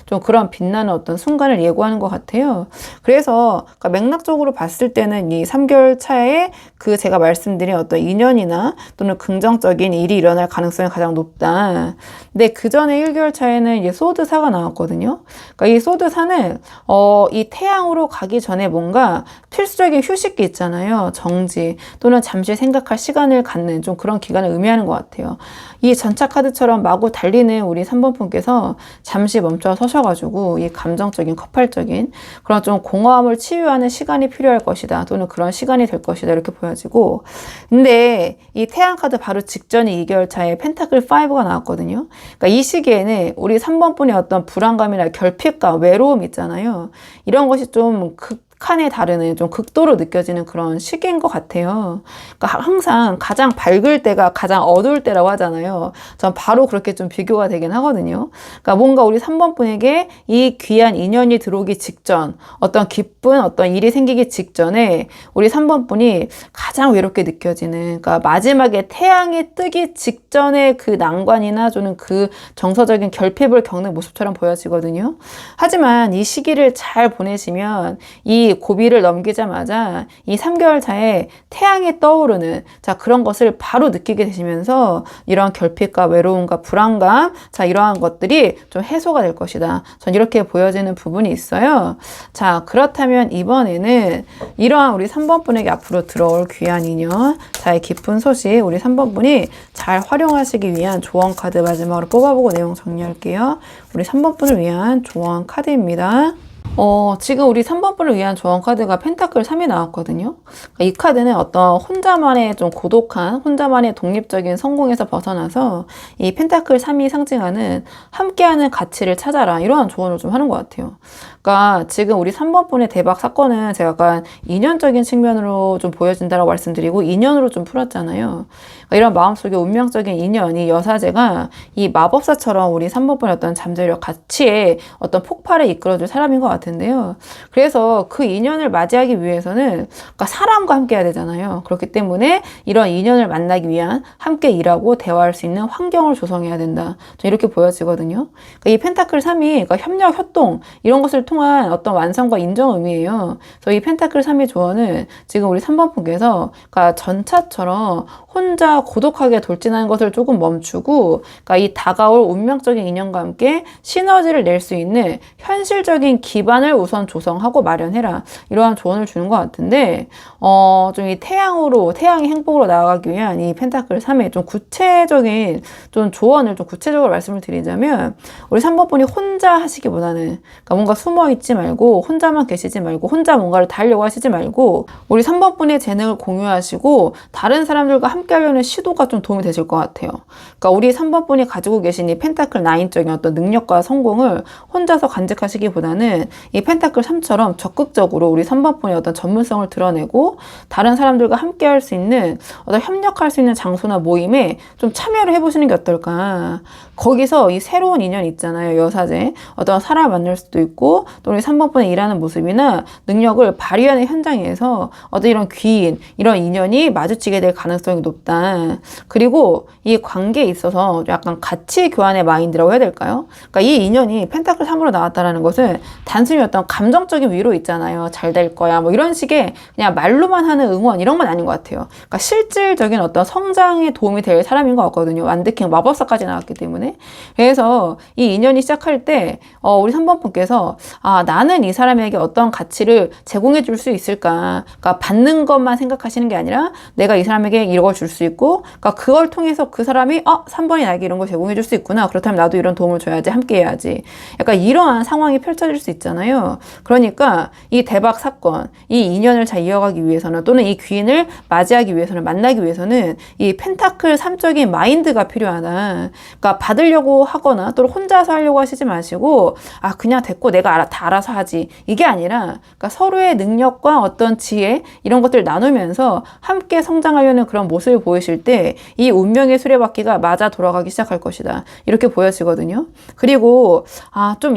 좀 그런 빛나는 어떤 순간을 예고하는 것 같아요. 그래서 그러니까 맥락적으로 봤을 때는 이 3개월 차에 그 제가 말씀드린 어떤 인연이나 또는 긍정적인 일이 일어날 가능성이 가장 높다. 근데 그 전에 1개월 차에는 이제 소드사가 나왔거든요. 그러니까 이 소드사는 이 태양으로 가기 전에 뭔가 필수적인 휴식기 있잖아요. 정지 또는 잠시 생각할 시간을 갖는 좀 그런 기간을 의미하는 것 같아요. 이 전차 카드처럼 마구 달리는 우리 3번분께서 잠시 멈춰 서셔가지고 이 감정적인 커팔적인 그런 좀 공허함을 치유하는 시간이 필요할 것이다 또는 그런 시간이 될 것이다 이렇게 보여지고, 근데 이 태양 카드 바로 직전이 2개월 차에 펜타클 5가 나왔거든요. 그러니까 이 시기에는 우리 3번분의 어떤 불안감이나 결핍감, 외로움 있잖아요. 이런 것이 좀 칸에 다르는 좀 극도로 느껴지는 그런 시기인 것 같아요. 그러니까 항상 가장 밝을 때가 가장 어두울 때라고 하잖아요. 전 바로 그렇게 좀 비교가 되긴 하거든요. 그러니까 뭔가 우리 3번분에게 이 귀한 인연이 들어오기 직전, 어떤 기쁜 어떤 일이 생기기 직전에 우리 3번분이 가장 외롭게 느껴지는, 그러니까 마지막에 태양이 뜨기 직전의 그 난관이나 저는 그 정서적인 결핍을 겪는 모습처럼 보여지거든요. 하지만 이 시기를 잘 보내시면 이 고비를 넘기자마자 이 3개월 차에 태양이 떠오르는 그런 것을 바로 느끼게 되시면서 이러한 결핍과 외로움과 불안감 이러한 것들이 좀 해소가 될 것이다. 전 이렇게 보여지는 부분이 있어요. 자, 그렇다면 이번에는 이러한 우리 3번분에게 앞으로 들어올 귀한 인연, 이 기쁜 소식 우리 3번분이 잘 활용하시기 위한 조언 카드 마지막으로 뽑아보고 내용 정리할게요. 우리 3번분을 위한 조언 카드입니다. 지금 우리 3번 분을 위한 조언 카드가 펜타클 3이 나왔거든요. 그러니까 이 카드는 어떤 혼자만의 좀 고독한, 혼자만의 독립적인 성공에서 벗어나서 이 펜타클 3이 상징하는 함께하는 가치를 찾아라. 이러한 조언을 좀 하는 것 같아요. 그러니까 지금 우리 3번 분의 대박 사건은 제가 약간 인연적인 측면으로 좀 보여진다라고 말씀드리고 인연으로 좀 풀었잖아요. 그러니까 이런 마음속에 운명적인 인연이 여사제가 이 마법사처럼 우리 3번 분의 어떤 잠재력 가치에 어떤 폭발을 이끌어줄 사람인 것 같은데요. 그래서 그 인연을 맞이하기 위해서는 그러니까 사람과 함께 해야 되잖아요. 그렇기 때문에 이런 인연을 만나기 위한 함께 일하고 대화할 수 있는 환경을 조성해야 된다. 이렇게 보여지거든요. 그러니까 이 펜타클 3이 그러니까 협력, 협동 이런 것을 통한 어떤 완성과 인정 의미예요. 그래서 이 펜타클 3의 조언은 지금 우리 3번 분께서 그러니까 전차처럼 혼자 고독하게 돌진하는 것을 조금 멈추고 그러니까 이 다가올 운명적인 인연과 함께 시너지를 낼 수 있는 현실적인 기반을 우선 조성하고 마련해라. 이러한 조언을 주는 것 같은데 좀 이 태양의 행복으로 나아가기 위한 이 펜타클 3의 좀 구체적인 좀 조언을 좀 구체적으로 말씀을 드리자면 우리 3번 분이 혼자 하시기보다는 그러니까 뭔가 숨어 있지 말고 혼자만 계시지 말고 혼자 뭔가를 다 하려고 하시지 말고 우리 3번 분의 재능을 공유하시고 다른 사람들과 함께 하려는 시도가 좀 도움이 되실 것 같아요. 그러니까 우리 3번 분이 가지고 계신 이 펜타클 9적인 어떤 능력과 성공을 혼자서 간직하시기보다는 이 펜타클 3처럼 적극적으로 우리 3번 분의 어떤 전문성을 드러내고 다른 사람들과 함께 할 수 있는 어떤 협력할 수 있는 장소나 모임에 좀 참여를 해보시는 게 어떨까. 거기서 이 새로운 인연이 있잖아요. 여사제. 어떤 사람을 만날 수도 있고 또 우리 3번 분의 일하는 모습이나 능력을 발휘하는 현장에서 어떤 이런 귀인, 이런 인연이 마주치게 될 가능성이 높다. 그리고 이 관계에 있어서 약간 가치 교환의 마인드라고 해야 될까요? 그러니까 이 인연이 펜타클 3으로 나왔다는 것은 단순히 어떤 감정적인 위로 있잖아요. 잘 될 거야. 뭐 이런 식의 그냥 말로만 하는 응원 이런 건 아닌 것 같아요. 그러니까 실질적인 어떤 성장에 도움이 될 사람인 것 같거든요. 완득형 마법사까지 나왔기 때문에. 그래서 이 인연이 시작할 때 우리 3번 분께서 나는 이 사람에게 어떤 가치를 제공해 줄 수 있을까. 그러니까 받는 것만 생각하시는 게 아니라 내가 이 사람에게 이걸 줄 수 있고 그러니까 그걸 통해서 그 사람이 3번이 나에게 이런 걸 제공해 줄 수 있구나. 그렇다면 나도 이런 도움을 줘야지. 함께 해야지. 약간 이러한 상황이 펼쳐질 수 있잖아요. 그러니까 이 대박 사건, 이 인연을 잘 이어가기 위해서는 또는 이 귀인을 맞이하기 위해서는 만나기 위해서는 이 펜타클 3적인 마인드가 필요하다. 그러니까 받으려고 하거나 또는 혼자서 하려고 하시지 마시고 그냥 됐고 내가 다 알아서 하지. 이게 아니라 그러니까 서로의 능력과 어떤 지혜 이런 것들을 나누면서 함께 성장하려는 그런 모습을 보이실 때 이 운명의 수레바퀴가 맞아 돌아가기 시작할 것이다. 이렇게 보여지거든요. 그리고 좀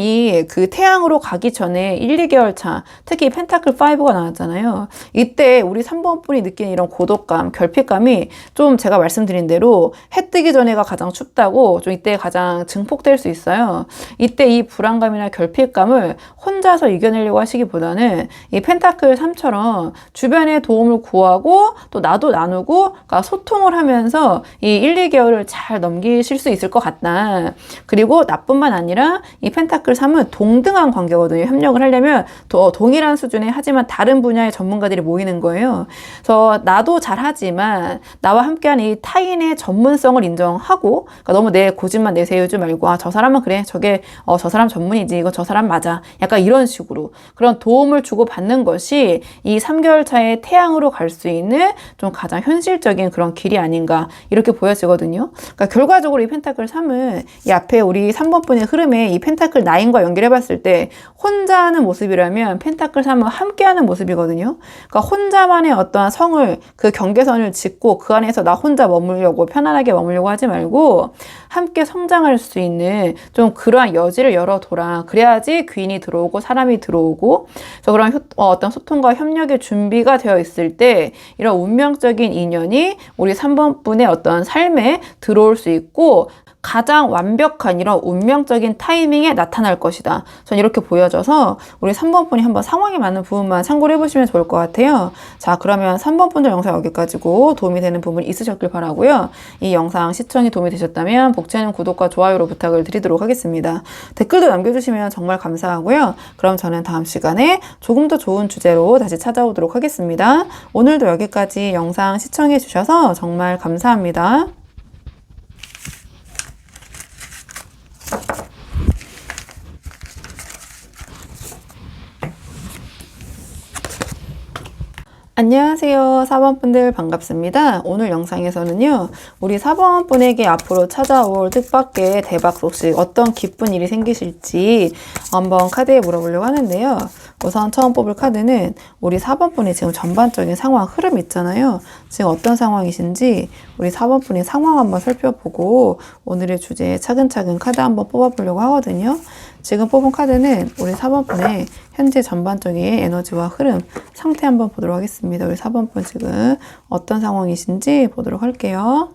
그 태양으로 가기 전에 1, 2개월 차 특히 펜타클 5가 나왔잖아요. 이때 우리 3번 분이 느끼는 이런 고독감, 결핍감이 좀 제가 말씀드린 대로 해 뜨기 전에가 가장 춥다고 좀 이때 가장 증폭될 수 있어요. 이때 이 불안감이나 결핍감을 혼자서 이겨내려고 하시기보다는 이 펜타클 3처럼 주변에 도움을 구하고 또 나도 나누고 그러니까 소통을 하면서 이 1, 2개월을 잘 넘기실 수 있을 것 같다. 그리고 나뿐만 아니라 이 펜타클 3은 동등한 관계거든요. 협력을 하려면 동일한 수준의 하지만 다른 분야의 전문가들이 모이는 거예요. 그래서 나도 잘하지만 나와 함께하는 이 타인의 전문성을 인정하고 그러니까 너무 내 고집만 내세우지 말고 저 사람은 그래 저게 저 사람 전문이지 이거 저 사람 맞아 약간 이런 식으로 그런 도움을 주고 받는 것이 이 3개월 차에 태양으로 갈 수 있는 좀 가장 현실적인 그런 길이 아닌가 이렇게 보여지거든요. 그러니까 결과적으로 이 펜타클 3은 이 앞에 우리 3번 분의 흐름에 이 펜타클 9과 연결해 봤을 때 혼자 하는 모습이라면 펜타클 3은 함께 하는 모습이거든요. 그러니까 혼자만의 어떠한 성을 그 경계선을 짚고 그 안에서 나 혼자 머물려고 편안하게 머물려고 하지 말고 함께 성장할 수 있는 좀 그러한 여지를 열어둬라. 그래야지 귀인이 들어오고 사람이 들어오고 그래서 그런 어떤 소통과 협력의 준비가 되어 있을 때 이런 운명적인 인연이 우리 3번 분의 어떤 삶에 들어올 수 있고 가장 완벽한 이런 운명적인 타이밍에 나타날 것이다. 전 이렇게 보여져서 우리 3번 분이 한번 상황에 맞는 부분만 참고를 해보시면 좋을 것 같아요. 자, 그러면 3번 분들 영상 여기까지고 도움이 되는 부분 있으셨길 바라고요. 이 영상 시청이 도움이 되셨다면 복지하는 구독과 좋아요로 부탁을 드리도록 하겠습니다. 댓글도 남겨주시면 정말 감사하고요. 그럼 저는 다음 시간에 조금 더 좋은 주제로 다시 찾아오도록 하겠습니다. 오늘도 여기까지 영상 시청해 주셔서 정말 감사합니다. 안녕하세요. 4번 분들 반갑습니다. 오늘 영상에서는요, 우리 4번 분에게 앞으로 찾아올 뜻밖의 대박 소식, 어떤 기쁜 일이 생기실지 한번 카드에 물어보려고 하는데요. 우선 처음 뽑을 카드는 우리 4번 분의 지금 전반적인 상황 흐름 있잖아요. 지금 어떤 상황이신지 우리 4번 분의 상황 한번 살펴보고 오늘의 주제에 차근차근 카드 한번 뽑아보려고 하거든요. 지금 뽑은 카드는 우리 4번 분의 현재 전반적인 에너지와 흐름, 상태 한번 보도록 하겠습니다. 우리 4번 분 지금 어떤 상황이신지 보도록 할게요.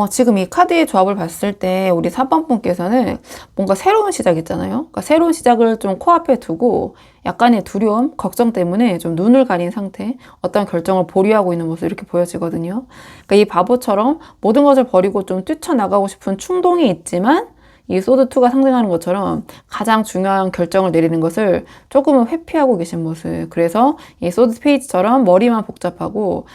지금 이 카드의 조합을 봤을 때 우리 4번 분께서는 뭔가 새로운 시작 있잖아요. 그러니까 새로운 시작을 좀 코앞에 두고 약간의 두려움, 걱정 때문에 좀 눈을 가린 상태, 어떤 결정을 보류하고 있는 모습 이렇게 보여지거든요. 그러니까 이 바보처럼 모든 것을 버리고 좀 뛰쳐나가고 싶은 충동이 있지만 이 소드2가 상징하는 것처럼 가장 중요한 결정을 내리는 것을 조금은 회피하고 계신 모습. 그래서 이 소드 페이지처럼 머리만 복잡하고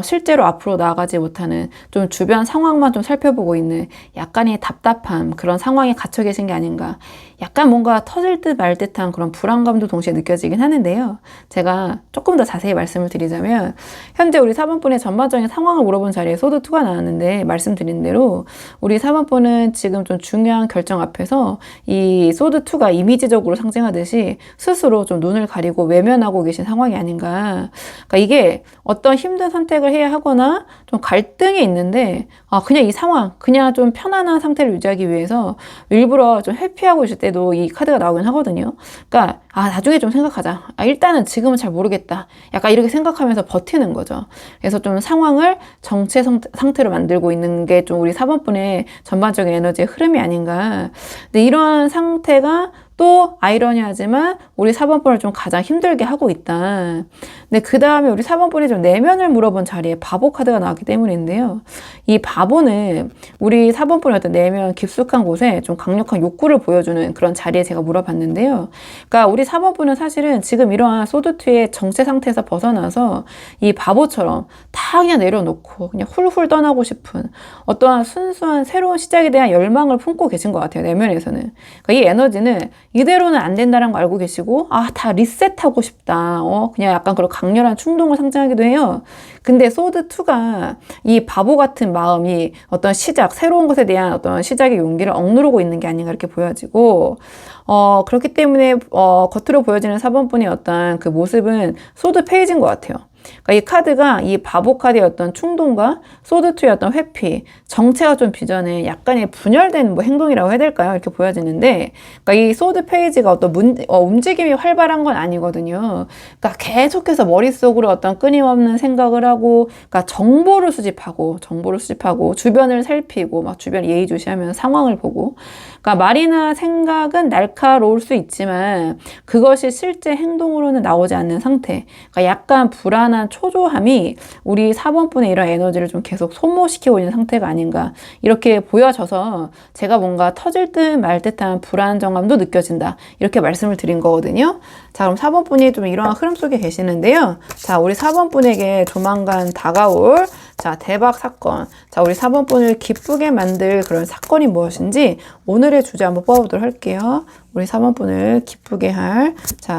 실제로 앞으로 나아가지 못하는 좀 주변 상황만 좀 살펴보고 있는 약간의 답답함, 그런 상황에 갇혀 계신 게 아닌가. 약간 뭔가 터질 듯 말 듯한 그런 불안감도 동시에 느껴지긴 하는데요. 제가 조금 더 자세히 말씀을 드리자면 현재 우리 4번분의 전반적인 상황을 물어본 자리에 소드2가 나왔는데 말씀드린 대로 우리 4번분은 지금 좀 중요한 결정 앞에서 이 소드2가 이미지적으로 상징하듯이 스스로 좀 눈을 가리고 외면하고 계신 상황이 아닌가. 그러니까 이게 어떤 힘든 선택을 해야 하거나 좀 갈등이 있는데 그냥 이 상황, 그냥 좀 편안한 상태를 유지하기 위해서 일부러 좀 회피하고 있을 때도 이 카드가 나오긴 하거든요. 그러니까 나중에 좀 생각하자. 일단은 지금은 잘 모르겠다. 약간 이렇게 생각하면서 버티는 거죠. 그래서 좀 상황을 정체 상태로 만들고 있는 게 좀 우리 4번분의 전반적인 에너지의 흐름이 아닌가. 근데 이러한 상태가 또 아이러니하지만 우리 4번분을 좀 가장 힘들게 하고 있다. 근데 그 다음에 우리 4번분이 좀 내면을 물어본 자리에 바보 카드가 나왔기 때문인데요. 이 바보는 우리 4번분의 어떤 내면 깊숙한 곳에 좀 강력한 욕구를 보여주는 그런 자리에 제가 물어봤는데요. 그러니까 우리 4번분은 사실은 지금 이러한 소드2의 정체 상태에서 벗어나서 이 바보처럼 다 그냥 내려놓고 그냥 훌훌 떠나고 싶은 어떠한 순수한 새로운 시작에 대한 열망을 품고 계신 것 같아요. 내면에서는. 그러니까 이 에너지는 이대로는 안 된다는 걸 알고 계시고 다 리셋하고 싶다. 그냥 약간 그런 강렬한 충동을 상징하기도 해요. 근데 소드2가 이 바보 같은 마음이 어떤 시작, 새로운 것에 대한 어떤 시작의 용기를 억누르고 있는 게 아닌가 이렇게 보여지고 그렇기 때문에 겉으로 보여지는 4번분의 어떤 그 모습은 소드 페이지인 것 같아요. 그러니까 이 카드가 이 바보 카드의 어떤 충동과 소드2의 어떤 회피, 정체가 좀 비전에 약간의 분열된 행동이라고 해야 될까요? 이렇게 보여지는데, 그러니까 이 소드 페이지가 어떤 움직임이 활발한 건 아니거든요. 그러니까 계속해서 머릿속으로 어떤 끊임없는 생각을 하고, 그러니까 정보를 수집하고, 주변을 살피고, 막 주변 예의주시하면서 상황을 보고, 그러니까 말이나 생각은 날카로울 수 있지만 그것이 실제 행동으로는 나오지 않는 상태. 그러니까 약간 불안한 초조함이 우리 4번분의 이런 에너지를 좀 계속 소모시키고 있는 상태가 아닌가 이렇게 보여져서 제가 뭔가 터질 듯 말 듯한 불안정감도 느껴진다 이렇게 말씀을 드린 거거든요. 자, 그럼 4번분이 좀 이러한 흐름 속에 계시는데요. 자, 우리 4번분에게 조만간 다가올 대박 사건. 자, 우리 4번분을 기쁘게 만들 그런 사건이 무엇인지 오늘의 주제 한번 뽑아보도록 할게요. 우리 4번분을 기쁘게 할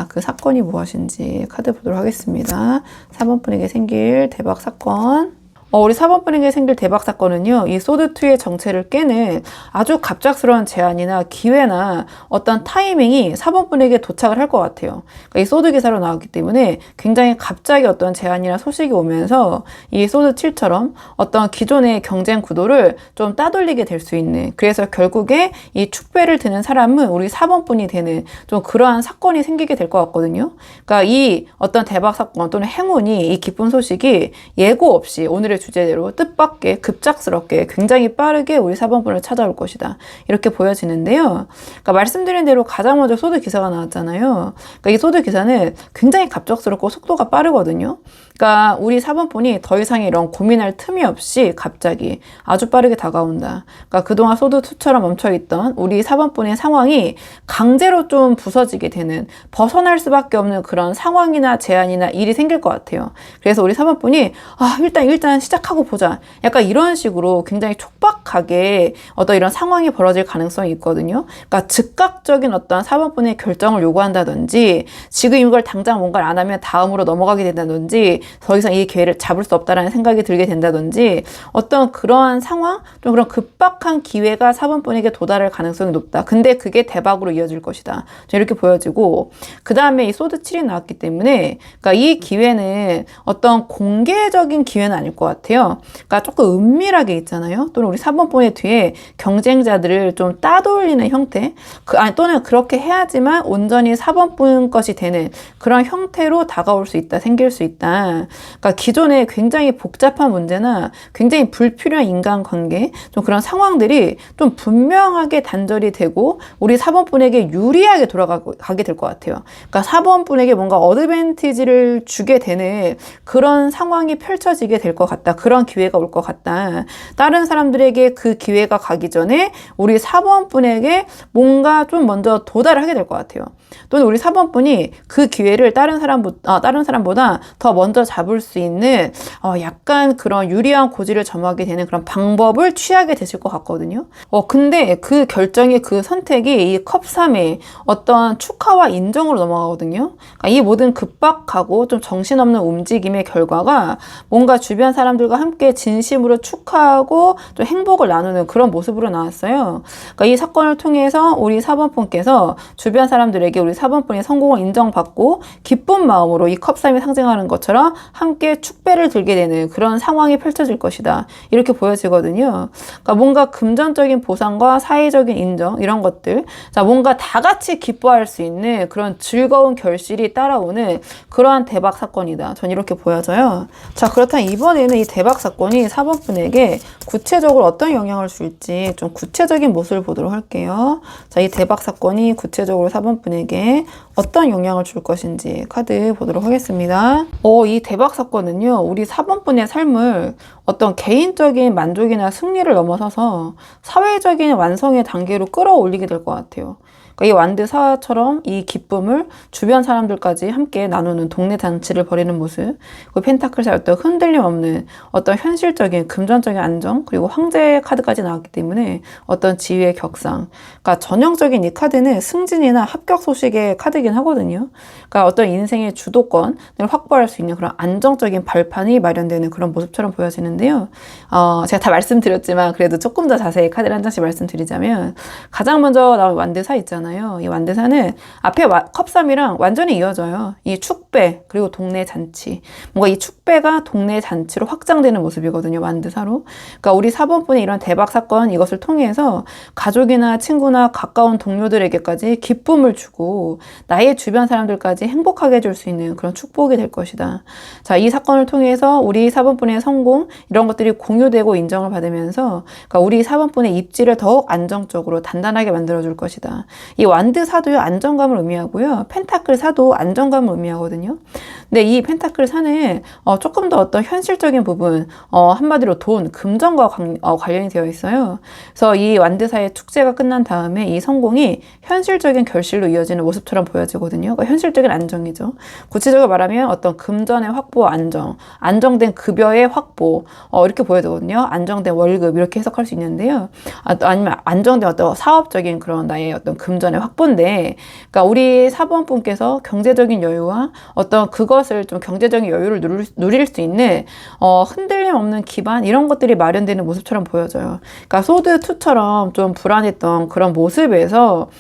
그 사건이 무엇인지 카드 보도록 하겠습니다. 4번분에게 생길 대박 사건. 우리 4번분에게 생길 대박 사건은요, 이 소드2의 정체를 깨는 아주 갑작스러운 제안이나 기회나 어떤 타이밍이 4번분에게 도착을 할 것 같아요. 그러니까 이 소드 기사로 나왔기 때문에 굉장히 갑자기 어떤 제안이나 소식이 오면서 이 소드7처럼 어떤 기존의 경쟁 구도를 좀 따돌리게 될 수 있는, 그래서 결국에 이 축배를 드는 사람은 우리 4번분이 되는 좀 그러한 사건이 생기게 될 것 같거든요. 그러니까 이 어떤 대박 사건 또는 행운이, 이 기쁜 소식이 예고 없이 오늘의 주제대로 뜻밖의 급작스럽게 굉장히 빠르게 우리 4번분을 찾아올 것이다 이렇게 보여지는데요. 그러니까 말씀드린 대로 가장 먼저 소드 기사가 나왔잖아요. 그러니까 이 소드 기사는 굉장히 갑작스럽고 속도가 빠르거든요. 그러니까 우리 4번분이 더 이상 이런 고민할 틈이 없이 갑자기 아주 빠르게 다가온다. 그러니까 그동안 소드2처럼 멈춰있던 우리 4번분의 상황이 강제로 좀 부서지게 되는, 벗어날 수밖에 없는 그런 상황이나 제안이나 일이 생길 것 같아요. 그래서 우리 4번분이 일단 시작하고 보자. 약간 이런 식으로 굉장히 촉박하게 어떤 이런 상황이 벌어질 가능성이 있거든요. 그러니까 즉각적인 어떤 4번분의 결정을 요구한다든지, 지금 이걸 당장 뭔가를 안 하면 다음으로 넘어가게 된다든지, 더 이상 이 기회를 잡을 수 없다라는 생각이 들게 된다든지 어떤 그러한 상황, 좀 그런 급박한 기회가 4번분에게 도달할 가능성이 높다. 근데 그게 대박으로 이어질 것이다. 이렇게 보여지고, 그 다음에 이 소드 7이 나왔기 때문에, 그러니까 이 기회는 어떤 공개적인 기회는 아닐 것 같아요. 그러니까 조금 은밀하게 있잖아요. 또는 우리 4번분의 뒤에 경쟁자들을 좀 따돌리는 형태, 또는 그렇게 해야지만 온전히 4번분 것이 되는 그런 형태로 다가올 수 있다, 생길 수 있다. 그러니까 기존에 굉장히 복잡한 문제나 굉장히 불필요한 인간관계, 좀 그런 상황들이 좀 분명하게 단절이 되고 우리 4번분에게 유리하게 돌아가게 될 것 같아요. 그러니까 4번분에게 뭔가 어드밴티지를 주게 되는 그런 상황이 펼쳐지게 될 것 같다. 그런 기회가 올 것 같다. 다른 사람들에게 그 기회가 가기 전에 우리 4번분에게 뭔가 좀 먼저 도달을 하게 될 것 같아요. 또는 우리 4번분이 그 기회를 다른 사람보다 더 먼저 잡을 수 있는 약간 그런 유리한 고지를 점하게 되는 그런 방법을 취하게 되실 것 같거든요. 근데 그 결정이, 그 선택이 이 컵 3의 어떤 축하와 인정으로 넘어가거든요. 그러니까 이 모든 급박하고 좀 정신없는 움직임의 결과가 뭔가 주변 사람들과 함께 진심으로 축하하고 좀 행복을 나누는 그런 모습으로 나왔어요. 그러니까 이 사건을 통해서 우리 4번분께서 주변 사람들에게 우리 4번분의 성공을 인정받고 기쁜 마음으로 이 컵3이 상징하는 것처럼 함께 축배를 들게 되는 그런 상황이 펼쳐질 것이다. 이렇게 보여지거든요. 그러니까 뭔가 금전적인 보상과 사회적인 인정, 이런 것들, 자, 뭔가 다 같이 기뻐할 수 있는 그런 즐거운 결실이 따라오는 그러한 대박 사건이다. 전 이렇게 보여져요. 자, 그렇다면 이번에는 이 대박 사건이 4번분에게 구체적으로 어떤 영향을 줄지 좀 구체적인 모습을 보도록 할게요. 자, 이 대박 사건이 구체적으로 4번분에게 어떤 영향을 줄 것인지 카드 보도록 하겠습니다. 이 대박 사건은요, 우리 4번분의 삶을 어떤 개인적인 만족이나 승리를 넘어서서 사회적인 완성의 단계로 끌어올리게 될 것 같아요. 이 완드사처럼 이 기쁨을 주변 사람들까지 함께 나누는 동네 잔치를 벌이는 모습, 그 펜타클사의 어떤 흔들림 없는 어떤 현실적인 금전적인 안정, 그리고 황제 카드까지 나왔기 때문에 어떤 지위의 격상, 그러니까 전형적인 이 카드는 승진이나 합격 소식의 카드이긴 하거든요. 그러니까 어떤 인생의 주도권을 확보할 수 있는 그런 안정적인 발판이 마련되는 그런 모습처럼 보여지는데요. 제가 다 말씀드렸지만 그래도 조금 더 자세히 카드를 한 장씩 말씀드리자면, 가장 먼저 나온 완드사 있잖아요. 이 완드사는 앞에 컵3이랑 완전히 이어져요. 이 축배, 그리고 동네 잔치. 뭔가 이 축배가 동네 잔치로 확장되는 모습이거든요. 완드사로. 그러니까 우리 4번분의 이런 대박 사건, 이것을 통해서 가족이나 친구나 가까운 동료들에게까지 기쁨을 주고 나의 주변 사람들까지 행복하게 해줄 수 있는 그런 축복이 될 것이다. 자, 이 사건을 통해서 우리 4번분의 성공, 이런 것들이 공유되고 인정을 받으면서, 그러니까 우리 4번분의 입지를 더욱 안정적으로 단단하게 만들어줄 것이다. 이 완드 사도요, 안정감을 의미하고요. 펜타클 사도 안정감을 의미하거든요. 근데 이 펜타클 사는 조금 더 어떤 현실적인 부분, 한마디로 돈, 금전과 관련이 되어 있어요. 그래서 이 완드사의 축제가 끝난 다음에 이 성공이 현실적인 결실로 이어지는 모습처럼 보여지거든요. 그러니까 현실적인 안정이죠. 구체적으로 말하면 어떤 금전의 확보와 안정된 급여의 확보, 이렇게 보여지거든요. 안정된 월급, 이렇게 해석할 수 있는데요. 아니면 안정된 어떤 사업적인 그런 나의 어떤 금전의 확보인데, 그러니까 우리 4번분께서 경제적인 여유와 어떤 그것을 좀 경제적인 여유를 누릴 수 있는 흔들림 없는 기반, 이런 것들이 마련되는 모습처럼 보여져요. 그러니까 소드2처럼 좀 불안했던 그런 모습에서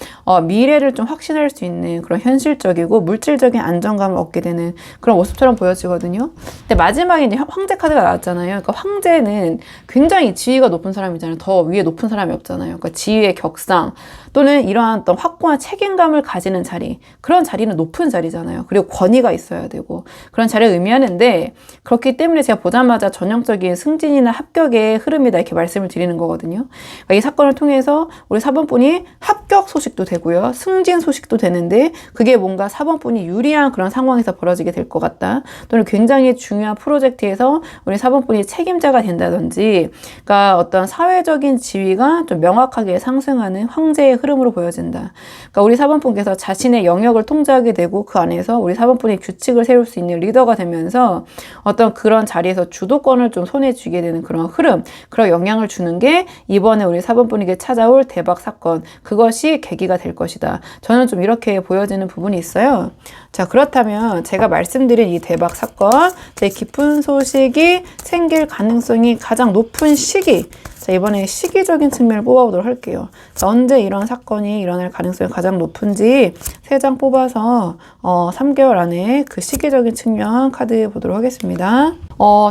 미래를 좀 확신할 수 있는 그런 현실적이고 물질적인 안정감을 얻게 되는 그런 모습처럼 보여지거든요. 근데 마지막에 이제 황제 카드가 나왔잖아요. 그러니까 황제는 굉장히 지위가 높은 사람이잖아요. 더 위에 높은 사람이 없잖아요. 그러니까 지위의 격상, 또는 이러한 어떤 확고한 책임감을 가지는 자리, 그런 자리는 높은 자리잖아요. 그리고 권위가 있어야 되고 그런 자리를 의미하는데, 그렇기 때문에 제가 보자마자 전형적인 승진이나 합격의 흐름이다, 이렇게 말씀을 드리는 거거든요. 그러니까 이 사건을 통해서 우리 4번분이 합격 소식도 되고요, 승진 소식도 되는데, 그게 뭔가 4번분이 유리한 그런 상황에서 벌어지게 될 것 같다, 또는 굉장히 중요한 프로젝트에서 우리 4번분이 책임자가 된다든지, 그러니까 어떤 사회적인 지위가 좀 명확하게 상승하는 황제의 흐름, 흐름으로 보여진다. 그러니까 우리 4번분께서 자신의 영역을 통제하게 되고 그 안에서 우리 4번분이 규칙을 세울 수 있는 리더가 되면서 어떤 그런 자리에서 주도권을 좀 손에 쥐게 되는 그런 흐름, 그런 영향을 주는 게 이번에 우리 4번분에게 찾아올 대박 사건, 그것이 계기가 될 것이다. 저는 좀 이렇게 보여지는 부분이 있어요. 자, 그렇다면 제가 말씀드린 이 대박 사건, 제 깊은 소식이 생길 가능성이 가장 높은 시기, 자, 이번에 시기적인 측면을 뽑아보도록 할게요. 자, 언제 이런 사건이 일어날 가능성이 가장 높은지 3장 뽑아서 3개월 안에 그 시기적인 측면 카드 보도록 하겠습니다.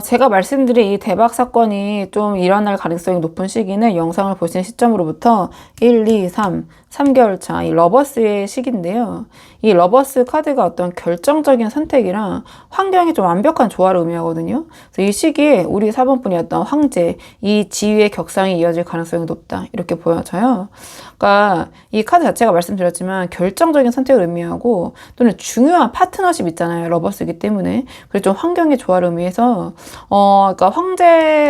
제가 말씀드린 이 대박 사건이 좀 일어날 가능성이 높은 시기는 영상을 보신 시점으로부터 1, 2, 3개월 차, 이 러버스의 시기인데요. 이 러버스 카드가 어떤 결정적인 선택이랑 환경이 좀 완벽한 조화를 의미하거든요. 그래서 이 시기에 우리 4번분이었던 황제, 이 지위의 격상이 이어질 가능성이 높다. 이렇게 보여져요. 그러니까 이 카드 자체가 말씀드렸지만 결정적인 선택을 의미하고 또는 중요한 파트너십 있잖아요. 러버스이기 때문에. 그래서 좀 환경의 조화를 의미해서 그러니까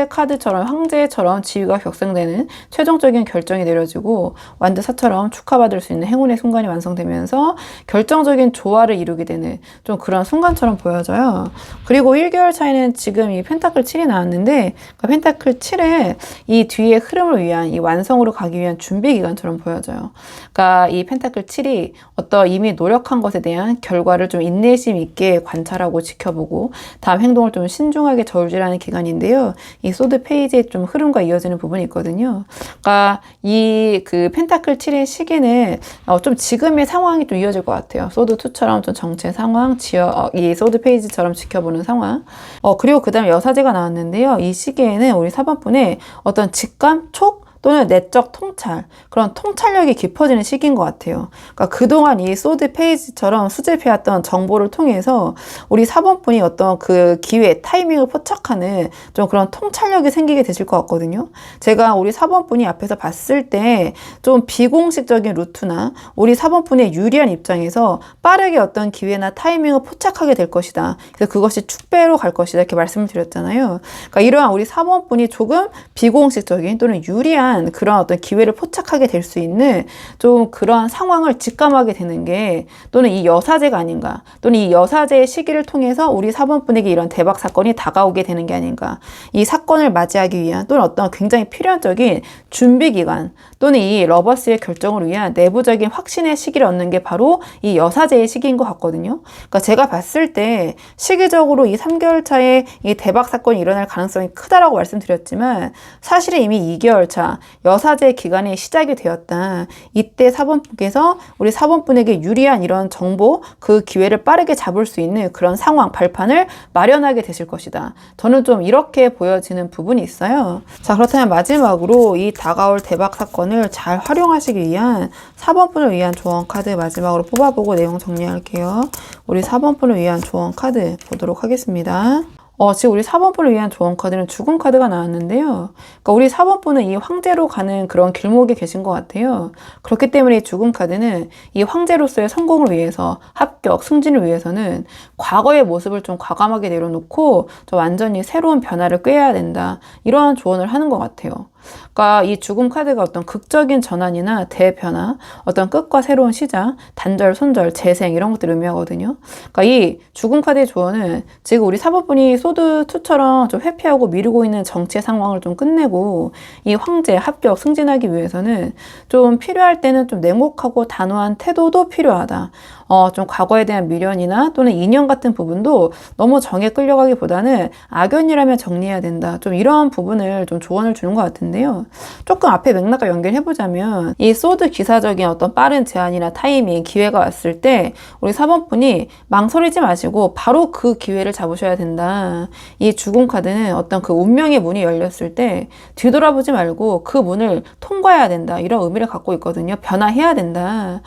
황제처럼 지위가 격상되는 최종적인 결정이 내려지고 완드사처럼 축하받을 수 있는 행운의 순간이 완성되면서 결정적인 조화를 이루게 되는 좀 그런 순간처럼 보여져요. 그리고 1개월 차이는 지금 이 펜타클 7이 나왔는데 그러니까 펜타클 7의 이 뒤의 흐름을 위한 이 완성으로 가기 위한 준비 기간처럼 보여져요. 그러니까 이 펜타클 7이 어떤 이미 노력한 것에 대한 결과를 좀 인내심 있게 관찰하고 지켜보고 다음 행동을 좀 신중하게 저울질하는 기간인데요. 이 소드 페이지의 좀 흐름과 이어지는 부분이 있거든요. 그러니까 이 그 펜타클 7의 시기는 좀 지금의 상황이 좀 이어질 것 같아요. 소드 2처럼 좀 정체 상황, 이 소드 페이지처럼 지켜보는 상황. 그리고 그 다음에 여사제가 나왔는데요. 이 시기에는 우리 4번분의 어떤 직감, 촉, 또는 내적 통찰, 그런 통찰력이 깊어지는 시기인 것 같아요. 그러니까 그동안 이 소드 페이지처럼 수집해왔던 정보를 통해서 우리 4번분이 어떤 그 기회, 타이밍을 포착하는 좀 그런 통찰력이 생기게 되실 것 같거든요. 제가 우리 4번분이 앞에서 봤을 때 좀 비공식적인 루트나 우리 4번분의 유리한 입장에서 빠르게 어떤 기회나 타이밍을 포착하게 될 것이다. 그래서 그것이 축배로 갈 것이다. 이렇게 말씀을 드렸잖아요. 그러니까 이러한 우리 4번분이 조금 비공식적인 또는 유리한 그런 어떤 기회를 포착하게 될 수 있는 좀 그런 상황을 직감하게 되는 게 또는 이 여사제가 아닌가 또는 이 여사제의 시기를 통해서 우리 4번분에게 이런 대박 사건이 다가오게 되는 게 아닌가 이 사건을 맞이하기 위한 또는 어떤 굉장히 필연적인 준비 기간 또는 이 러버스의 결정을 위한 내부적인 확신의 시기를 얻는 게 바로 이 여사제의 시기인 것 같거든요. 그러니까 제가 봤을 때 시기적으로 이 3개월 차에 이 대박 사건이 일어날 가능성이 크다라고 말씀드렸지만 사실은 이미 2개월 차 여사제 기간이 시작이 되었다. 이때 4번분께서 우리 4번분에게 유리한 이런 정보, 그 기회를 빠르게 잡을 수 있는 그런 상황, 발판을 마련하게 되실 것이다. 저는 좀 이렇게 보여지는 부분이 있어요. 자, 그렇다면 마지막으로 이 다가올 대박 사건을 잘 활용하시기 위한 4번분을 위한 조언 카드 마지막으로 뽑아보고 내용 정리할게요. 우리 4번분을 위한 조언 카드 보도록 하겠습니다. 지금 우리 4번분을 위한 조언 카드는 죽음 카드가 나왔는데요. 그러니까 우리 4번분은 이 황제로 가는 그런 길목에 계신 것 같아요. 그렇기 때문에 이 죽음 카드는 이 황제로서의 성공을 위해서, 합격, 승진을 위해서는 과거의 모습을 좀 과감하게 내려놓고 좀 완전히 새로운 변화를 꾀해야 된다. 이러한 조언을 하는 것 같아요. 그러니까 이 죽음 카드가 어떤 극적인 전환이나 대변화, 어떤 끝과 새로운 시작, 단절, 손절, 재생 이런 것들을 의미하거든요. 그러니까 이 죽음 카드의 조언은 지금 우리 4번분이 소드2처럼 좀 회피하고 미루고 있는 정치의 상황을 좀 끝내고 이 황제, 합격, 승진하기 위해서는 좀 필요할 때는 좀 냉혹하고 단호한 태도도 필요하다. 좀 과거에 대한 미련이나 또는 인연 같은 부분도 너무 정에 끌려가기보다는 악연이라면 정리해야 된다. 좀 이런 부분을 좀 조언을 주는 것 같은데요. 조금 앞에 맥락과 연결해보자면 이 소드 기사적인 어떤 빠른 제안이나 타이밍, 기회가 왔을 때 우리 4번분이 망설이지 마시고 바로 그 기회를 잡으셔야 된다. 이 죽음 카드는 어떤 그 운명의 문이 열렸을 때 뒤돌아보지 말고 그 문을 통과해야 된다. 이런 의미를 갖고 있거든요. 변화해야 된다.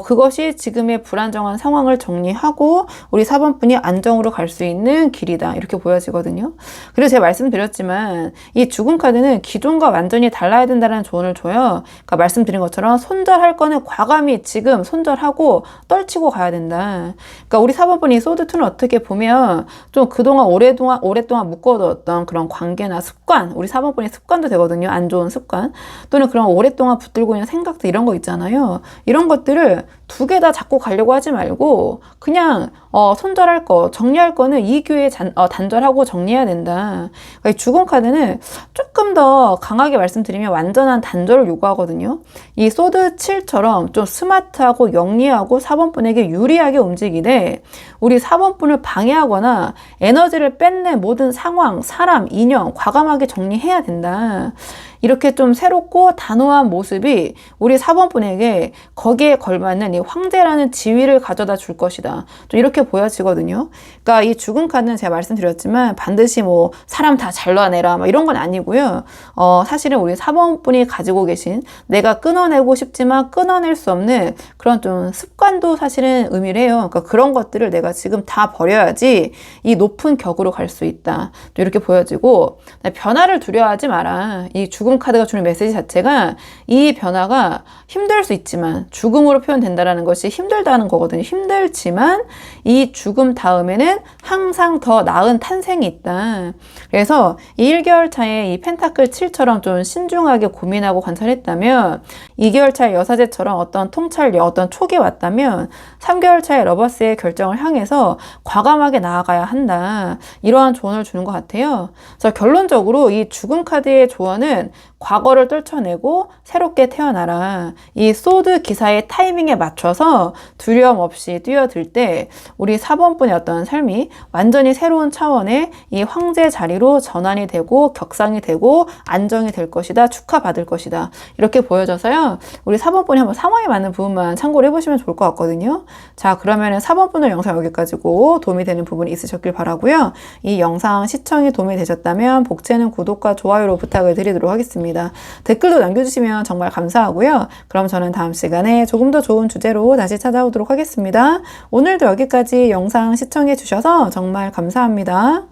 그것이 지금의 불안정한 상황을 정리하고 우리 4번분이 안정으로 갈 수 있는 길이다. 이렇게 보여지거든요. 그래서 제가 말씀드렸지만 이 죽음 카드는 기존과 지금과 완전히 달라야 된다는 조언을 줘요. 그러니까 말씀드린 것처럼 손절할 거는 과감히 지금 손절하고 떨치고 가야 된다. 그러니까 우리 4번분 이 소드2는 어떻게 보면 좀 그동안 오랫동안 묶어뒀던 그런 관계나 습관, 우리 4번분의 습관도 되거든요. 안 좋은 습관. 또는 그런 오랫동안 붙들고 있는 생각들 이런 거 있잖아요. 이런 것들을 두 개 다 잡고 가려고 하지 말고 그냥 손절할 거, 정리할 거는 이 기회에 단절하고 정리해야 된다. 그러니까 이 죽음 카드는 조금 더 강하게 말씀드리면 완전한 단절을 요구하거든요. 이 소드 7처럼 좀 스마트하고 영리하고 4번분에게 유리하게 움직이되 우리 4번분을 방해하거나 에너지를 뺏는 모든 상황, 사람, 인연 과감하게 정리해야 된다. 이렇게 좀 새롭고 단호한 모습이 우리 4번분에게 거기에 걸맞는 이 황제라는 지위를 가져다 줄 것이다. 좀 이렇게 보여지거든요. 그러니까 이 죽음 카드는 제가 말씀드렸지만 반드시 뭐 사람 다 잘라내라 뭐 이런 건 아니고요. 사실은 우리 4번분이 가지고 계신 내가 끊어내고 싶지만 끊어낼 수 없는 그런 좀 습관도 사실은 의미를 해요. 그러니까 그런 것들을 내가 지금 다 버려야지 이 높은 격으로 갈 수 있다. 또 이렇게 보여지고 변화를 두려워하지 마라. 이 죽음 카드가 주는 메시지 자체가 이 변화가 힘들 수 있지만 죽음으로 표현된다라는 것이 힘들다는 거거든요. 힘들지만 이 죽음 다음에는 항상 더 나은 탄생이 있다. 그래서 이 1개월 차에 이 펜타클 7처럼 좀 신중하게 고민하고 관찰했다면 2개월 차의 여사제처럼 어떤 통찰력, 어떤 촉이 왔다면 3개월 차의 러버스의 결정을 향해서 과감하게 나아가야 한다. 이러한 조언을 주는 것 같아요. 그래서 결론적으로 이 죽음 카드의 조언은 과거를 떨쳐내고 새롭게 태어나라. 이 소드 기사의 타이밍에 맞춰서 두려움 없이 뛰어들 때 우리 4번분의 어떤 삶이 완전히 새로운 차원의 이 황제 자리로 전환이 되고 격상이 되고 안정이 될 것이다. 축하받을 것이다. 이렇게 보여져서요. 우리 4번분이 한번 상황에 맞는 부분만 참고를 해보시면 좋을 것 같거든요. 자, 그러면은 4번분의 영상 여기까지고 도움이 되는 부분이 있으셨길 바라고요. 이 영상 시청이 도움이 되셨다면 복채는 구독과 좋아요로 부탁을 드리도록 하겠습니다. 댓글도 남겨주시면 정말 감사하고요. 그럼 저는 다음 시간에 조금 더 좋은 주제로 다시 찾아오도록 하겠습니다. 오늘도 여기까지 영상 시청해 주셔서 정말 감사합니다.